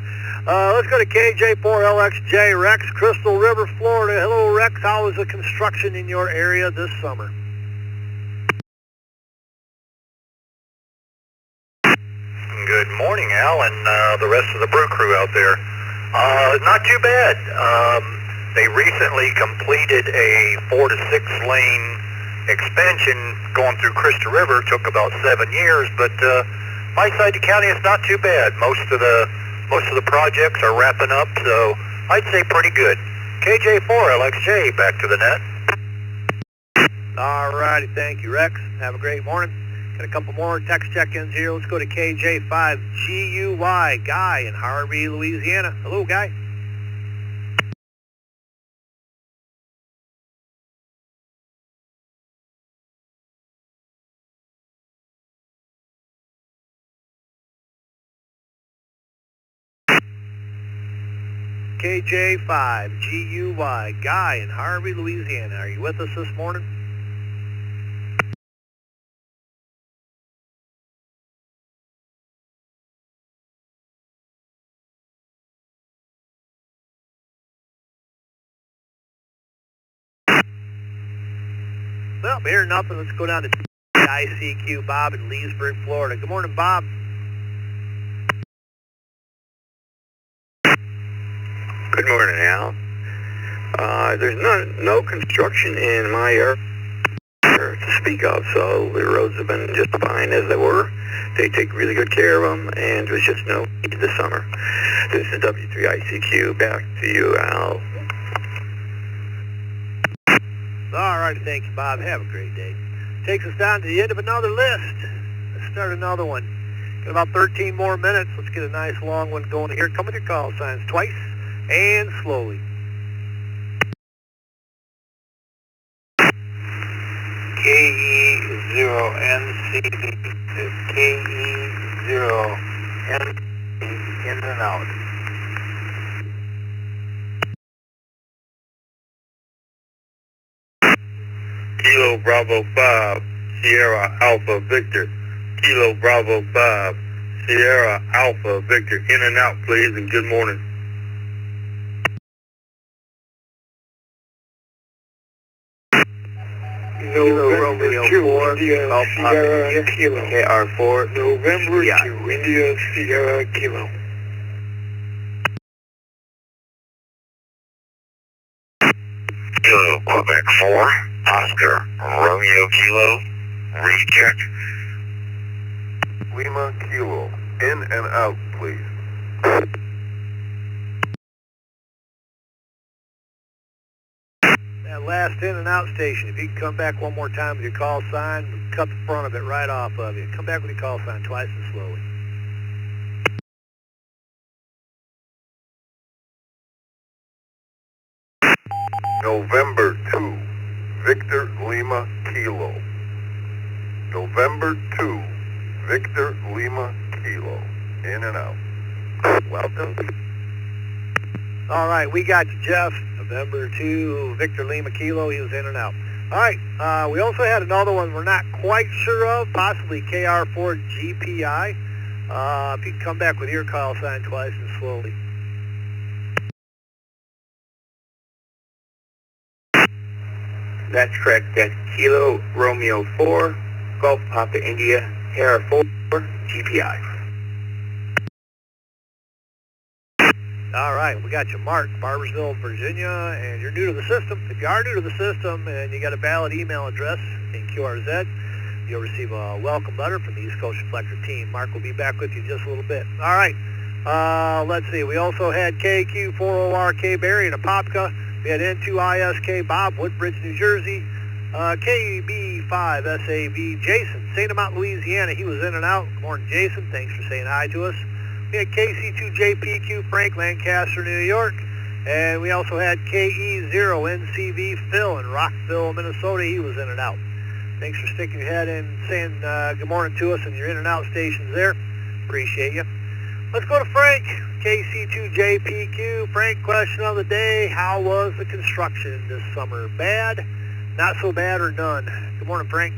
Let's go to KJ4LXJ, Rex, Crystal River, Florida. Hello, Rex. How is the construction in your area this summer? Good morning, Al, and the rest of the brew crew out there. Not too bad. They recently completed a 4 to 6 lane expansion going through Crystal River. Took about 7 years, but my side of the county is not too bad. Most of the projects are wrapping up, so I'd say pretty good. KJ4LXJ, back to the net. All righty, thank you, Rex. Have a great morning. Got a couple more text check-ins here. Let's go to KJ5GUY, Guy in Harvey, Louisiana. Hello, Guy. KJ5GUY, Guy in Harvey, Louisiana. Are you with us this morning? Well, hear nothing. Let's go down to ICQ, Bob in Leesburg, Florida. Good morning, Bob. Good morning, Al. There's no construction in my area to speak of, so the roads have been just fine as they were. They take really good care of them, and there's just no heat this summer. This is W3ICQ. Back to you, Al. All righty, thank you, Bob. Have a great day. Takes us down to the end of another list. Let's start another one. Got about 13 more minutes. Let's get a nice long one going here. Come with your call signs twice and slowly. KE0NC, KE0NC, in and out. Kilo Bravo 5, Sierra Alpha Victor. Kilo Bravo 5, Sierra Alpha Victor. In and out, please, and good morning. November 2, India, Sierra Kilo. KR4. November 2, India, Sierra Kilo. Kilo Quebec 4, Oscar Romeo Kilo. Recheck. Lima Kilo. In and out, please. That last in and out station, if you can come back one more time with your call sign, we'll cut the front of it right off of you. Come back with your call sign twice and slowly. November 2, Victor Lima Kilo. November 2, Victor Lima Kilo. In and out. Welcome. All right, we got you, Jeff. November 2, Victor Lima Kilo. He was in and out. All right, we also had another one we're not quite sure of, possibly KR4 GPI. If you can come back with your call sign twice and slowly. That's correct. That's Kilo Romeo 4, Golf Papa India, Sierra 4, GPI. All right, we got you, Mark, Barbersville, Virginia, and you're new to the system. If you are new to the system and you got a valid email address in QRZ, you'll receive a welcome letter from the East Coast Reflector team. Mark will be back with you in just a little bit. All right, let's see. We also had KQ40RK Barry in Apopka. We had N2ISK Bob, Woodbridge, New Jersey. KB5SAV Jason, St. Amant, Louisiana. He was in and out. Good morning, Jason. Thanks for saying hi to us. We had KC2JPQ Frank, Lancaster, New York. And we also had KE0NCV Phil in Rockville, Minnesota. He was in and out. Thanks for sticking your head in and saying good morning to us and your in and out stations there. Appreciate you. Let's go to Frank, KC2JPQ. Frank, question of the day. How was the construction this summer? Bad, not so bad, or none? Good morning, Frank.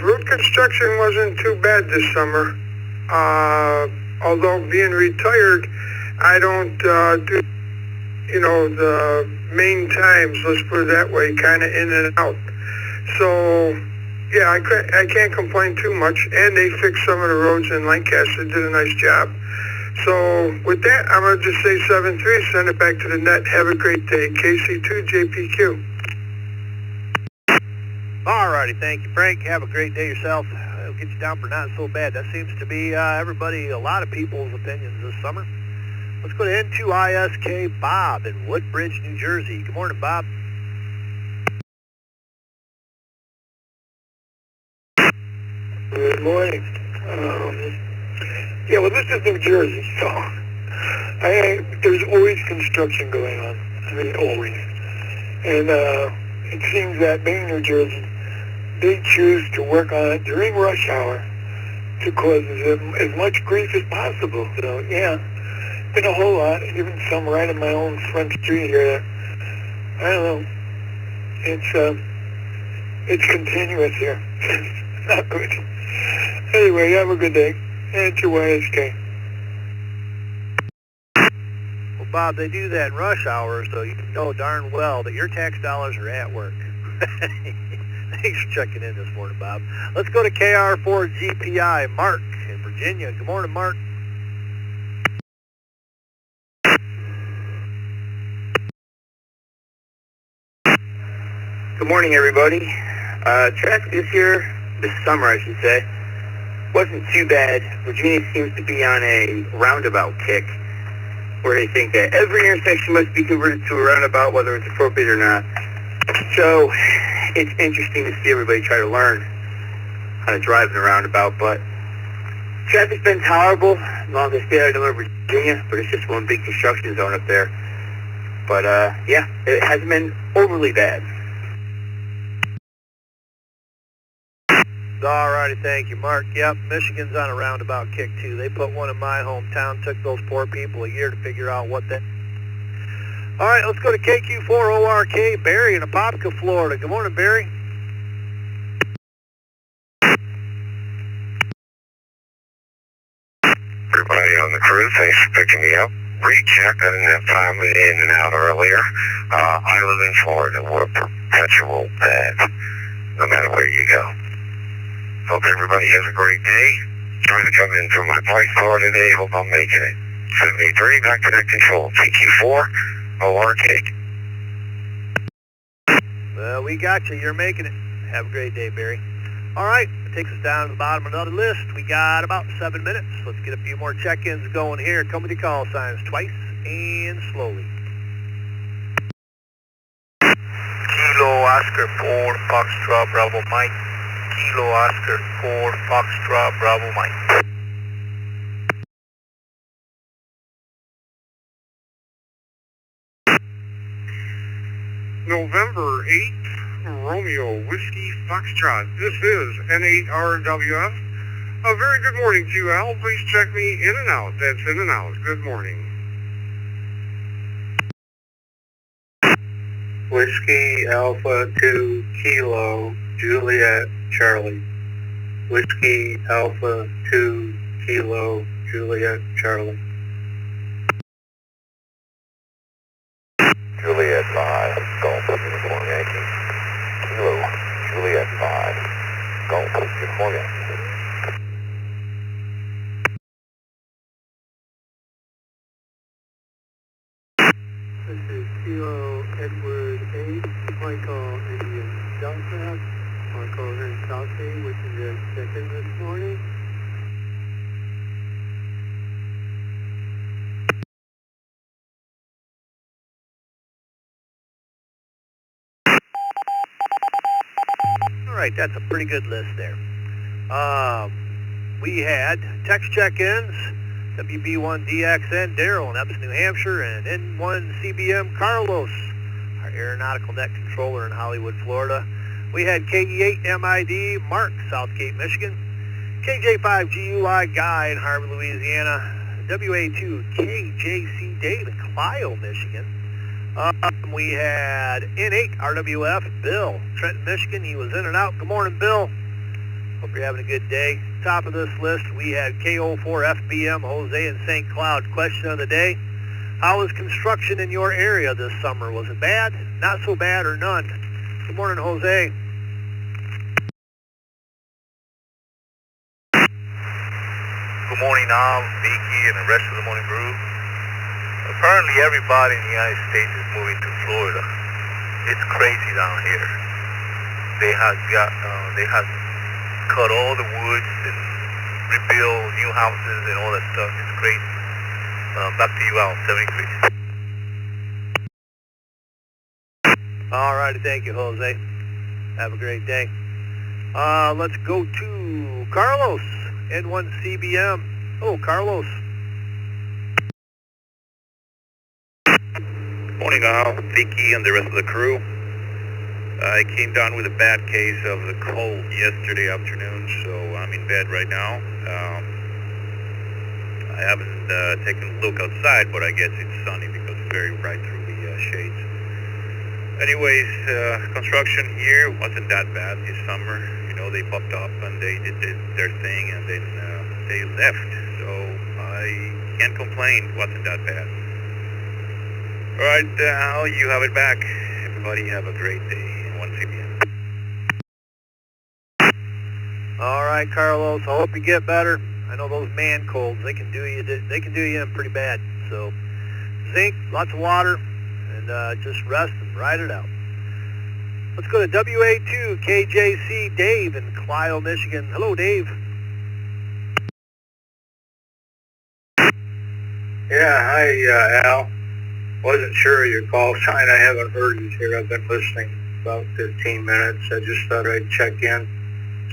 Road construction wasn't too bad this summer. Although being retired, I don't do, the main times, let's put it that way, kind of in and out. So, yeah, I can't complain too much. And they fixed some of the roads in Lancaster, did a nice job. So, with that, I'm going to just say 7-3, send it back to the net. Have a great day. KC2JPQ. Alrighty, thank you, Frank. Have a great day yourself. I'll get you down for not so bad. That seems to be a lot of people's opinions this summer. Let's go to N2ISK Bob in Woodbridge, New Jersey. Good morning, Bob. Good morning. Yeah, well, this is New Jersey, so there's always construction going on. I mean, always. And it seems that being New Jersey, they choose to work on it during rush hour to cause as much grief as possible. So, yeah, been a whole lot, even some right in my own front street here. I don't know. It's continuous here. Not good. Anyway, have a good day. N2ISK. Well, Bob, they do that in rush hour, so you know darn well that your tax dollars are at work. Thanks for checking in this morning, Bob. Let's go to KR4GPI, Mark in Virginia. Good morning, Mark. Good morning, everybody. Traffic this summer, I should say, wasn't too bad. Virginia seems to be on a roundabout kick, where they think that every intersection must be converted to a roundabout, whether it's appropriate or not. So it's interesting to see everybody try to learn how to drive in a roundabout, but traffic's been tolerable as long as I stay out of Virginia, but it's just one big construction zone up there. But yeah, it hasn't been overly bad. Alrighty, thank you, Mark. Yep, Michigan's on a roundabout kick, too. They put one in my hometown, took those poor people a year to figure out what that... Alright, let's go to KQ4ORK, Barry in Apopka, Florida. Good morning, Barry. Everybody on the crew, thanks for picking me up. Recheck, I didn't have time in and out earlier. I live in Florida. We're perpetual bad, no matter where you go. Hope everybody has a great day. Trying to come in from my place car today. Hope I'm making it. 73, back to net control. TQ4, ORK. Well, we got you. You're making it. Have a great day, Barry. All right, it takes us down to the bottom of another list. We got about 7 minutes. Let's get a few more check-ins going here. Come with your call signs twice and slowly. Kilo Oscar 4 Foxtrot Bravo Mike. Kilo Oscar 4 Foxtrot Bravo Mike. November 8th, Romeo Whiskey Foxtrot. This is N8RWF. A very good morning to you, Al. Please check me in and out. That's in and out. Good morning. Whiskey Alpha 2 Kilo Juliet Charlie. Whiskey Alpha 2 Kilo Juliet Charlie. Juliet 5, Golf Uniform Yankee. Kilo, Juliet 5, Golf Uniform Yankee. This is Kilo Edward 8, Michael Indian Delta, Michael here in South Bay, which is a check-in this morning. right, that's a pretty good list there. We had text check-ins, WB1DXN Daryl in Epps, New Hampshire, and N1CBM Carlos, our aeronautical net controller in Hollywood, Florida. We had KE8MID Mark, Southgate, Michigan, KJ5GUI Guy in Harvey, Louisiana, WA2KJC Dave in Clio, Michigan. We had N8 RWF Bill, Trenton, Michigan. He was in and out. Good morning, Bill. Hope you're having a good day. Top of this list, we had KO4FBM Jose in St. Cloud. Question of the day: how was construction in your area this summer? Was it bad, not so bad, or none? Good morning, Jose. Good morning, Al, Vicky, and the rest of the Morning Brew. Apparently, everybody in the United States is moving to Florida. It's crazy down here. They have cut all the woods and rebuild new houses and all that stuff. It's crazy. Back to you, Al. 73. All righty, thank you, Jose. Have a great day. Let's go to Carlos, N1CBM. Hello, Carlos. Morning, Al, Vicky, and the rest of the crew. I came down with a bad case of the cold yesterday afternoon, so I'm in bed right now. I haven't taken a look outside, but I guess it's sunny because it's very bright through the shades. Anyways, construction here wasn't that bad this summer. You know, they popped up and they did their thing, and then they left. So I can't complain. It wasn't that bad. All right, Al, you have it back. Everybody have a great day. Once again. All right, Carlos. I hope you get better. I know those man colds, they can do you in pretty bad. So zinc, lots of water, and just rest and ride it out. Let's go to WA2KJC Dave in Clio, Michigan. Hello, Dave. Yeah, hi, Al. Wasn't sure of your call sign. I haven't heard it here. I've been listening about 15 minutes. I just thought I'd check in,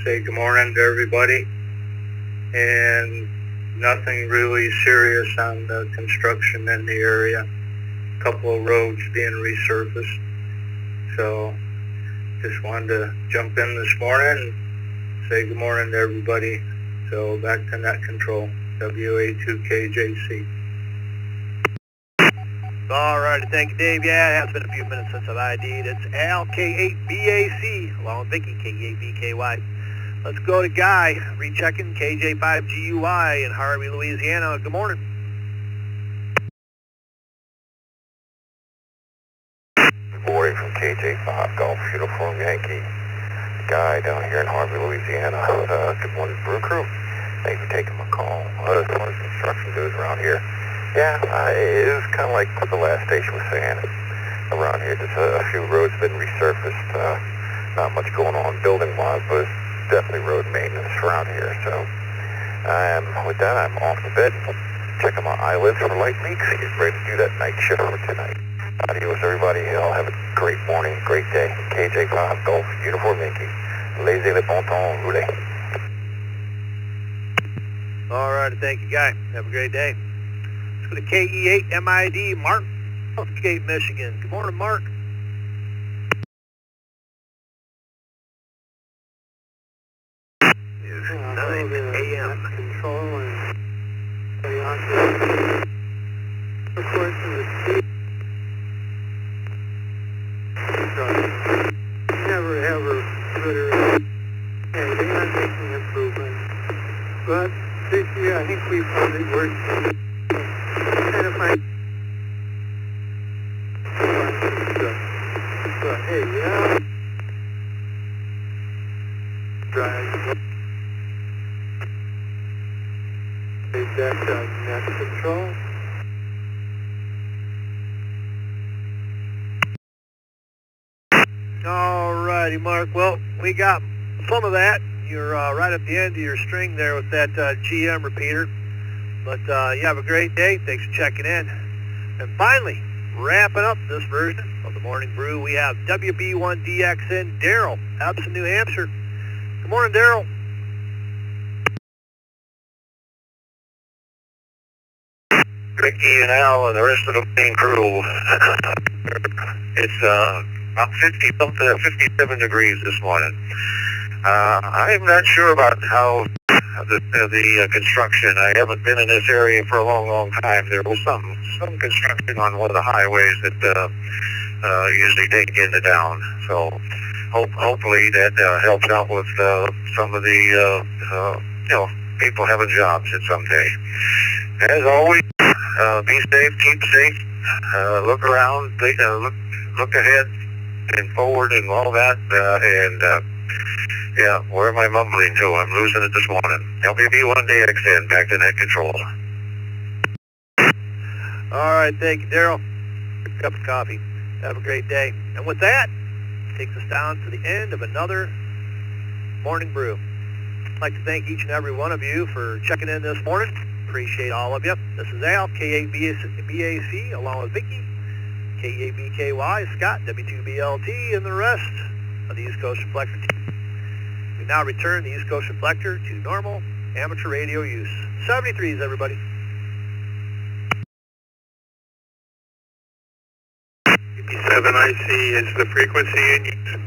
say good morning to everybody. And nothing really serious on the construction in the area. A couple of roads being resurfaced. So just wanted to jump in this morning and say good morning to everybody. So back to net control, WA2KJC. All right, thank you, Dave. Yeah, it has been a few minutes since I've ID'd. It's Al, K8BAC, along with Vicky, K8BKY. Let's go to Guy, rechecking KJ5GUI in Harvey, Louisiana. Good morning. Good morning from KJ5 Golf Uniform Yankee. Guy down here in Harvey, Louisiana. Good morning, Brew Crew. Thanks for taking my call. As far as construction goes around here, yeah, it was kind of like what the last station was saying around here. Just a few roads been resurfaced. Not much going on building-wise, but it's definitely road maintenance around here. So with that, I'm off to bed. Checking my eyelids for light leaks. Get ready to do that night shift for tonight. Adios, everybody. Y'all have a great morning, great day. KJ5 Golf Uniform Yankee. Laissez le bon temps rouler. All right, thank you, Guy. Have a great day. Let's go to KE8MID, Mark, Southgate, Michigan. Good morning, Mark. It's 9 a.m. Control and never ever better. Hey, they are making improvements. But this year I think we found it works. Kind of like but hey, yeah. Drive. Is that net control? All righty, Mark. Well, we got some of that. You're right at the end of your string there with that GM repeater. But you have a great day. Thanks for checking in. And finally, Wrapping up this version of the Morning Brew, we have WB1DXN Daryl, Epsom, New Hampshire. Good morning, Daryl. Ricky and Al and the rest of the main crew. It's about 50-something, 57 degrees this morning. I'm not sure about how the construction. I haven't been in this area for a long, long time. There was some construction on one of the highways that usually take into town. So hopefully that helps out with some of the people having jobs at some day. As always, be safe, keep safe, look around, look ahead and forward and all that, yeah, where am I mumbling to? I'm losing it this morning. WB1DXN, back to net control. All right, thank you, Daryl. Cup of coffee. Have a great day. And with that, takes us down to the end of another Morning Brew. I'd like to thank each and every one of you for checking in this morning. Appreciate all of you. This is Al, KABAC, along with Vicky, KABKY, Scott, W2BLT, and the rest of the East Coast Reflector team. We now return the East Coast Reflector to normal amateur radio use. 73s, everybody. K7IC is the frequency in use.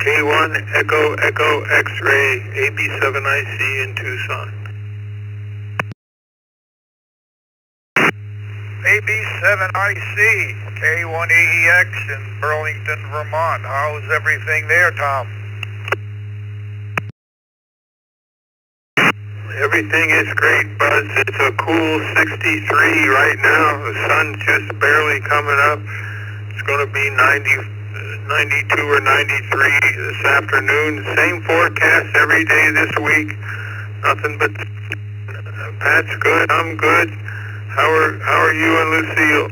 K1 Echo Echo X-Ray AB7IC in Tucson. AB7IC, K1AEX in Burlington, Vermont. How's everything there, Tom? Everything is great, Buzz. It's a cool 63 right now. The sun's just barely coming up. It's going to be 92 or 93 this afternoon. Same forecast every day this week. Nothing but Pat's good. I'm good. How are you and Lucille?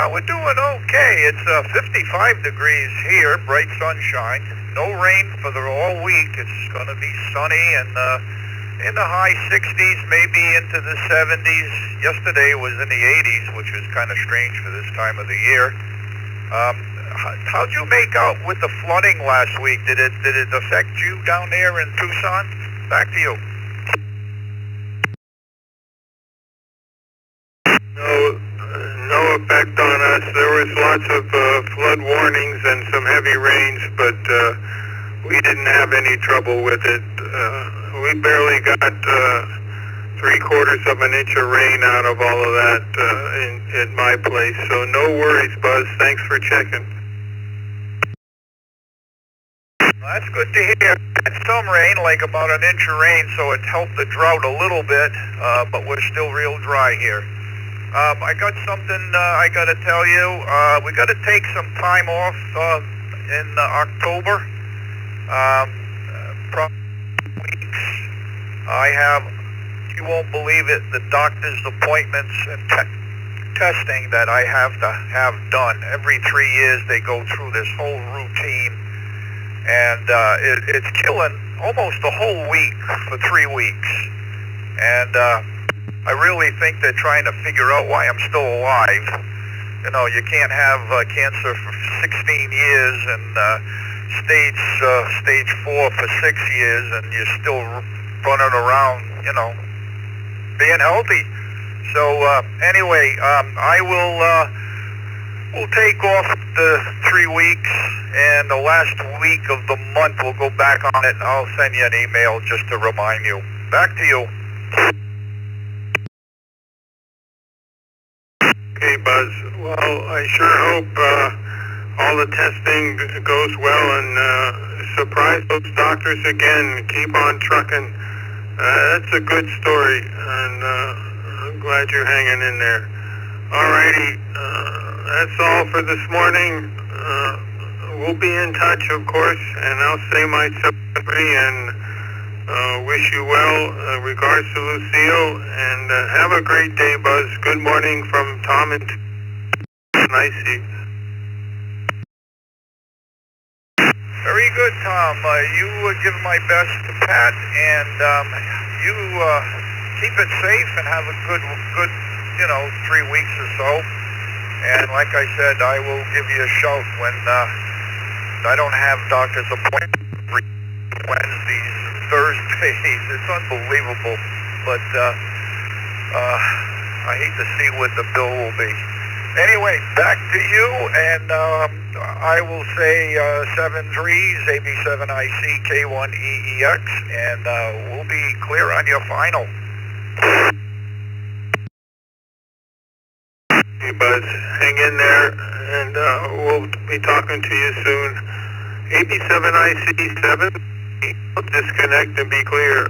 We're doing okay. It's 55 degrees here, bright sunshine. No rain for the all week. It's going to be sunny and in the high 60s, maybe into the 70s. Yesterday was in the 80s, which was kind of strange for this time of the year. How'd you make out with the flooding last week? Did it affect you down there in Tucson? Back to you. No effect on us. There was lots of flood warnings and some heavy rains, but we didn't have any trouble with it. We barely got 3/4 of an inch of rain out of all of that in my place. So no worries, Buzz. Thanks for checking. Well, that's good to hear. Had some rain, like about an inch of rain, so it helped the drought a little bit, but we're still real dry here. I got something I got to tell you. We got to take some time off in October. Weeks. I have, you won't believe it, the doctor's appointments and testing that I have to have done. Every 3 years they go through this whole routine, and it's killing almost the whole week for 3 weeks. And I really think they're trying to figure out why I'm still alive. You know, you can't have cancer for 16 years and stage 4 for 6 years, and you're still running around, you know, being healthy. So anyway, I we'll take off the 3 weeks, and the last week of the month we'll go back on it, and I'll send you an email just to remind you. Back to you. Okay, Buzz. Well, I sure hope all the testing goes well, and surprise those doctors again. Keep on trucking. That's a good story, and I'm glad you're hanging in there. Alrighty, that's all for this morning. We'll be in touch, of course, and I'll say my sympathy and wish you well. Regards to Lucille, and have a great day, Buzz. Good morning from Tom and Very pretty good, Tom. You give my best to Pat, and you keep it safe and have a good, 3 weeks or so. And like I said, I will give you a shout when I don't have doctor's appointments Wednesdays, Thursdays. It's unbelievable, but I hate to see what the bill will be. Anyway, back to you, and I will say 73s, AB7IC, K1EEX, and we'll be clear on your final. Hey, Buzz, hang in there, and we'll be talking to you soon. AB7IC7, disconnect and be clear.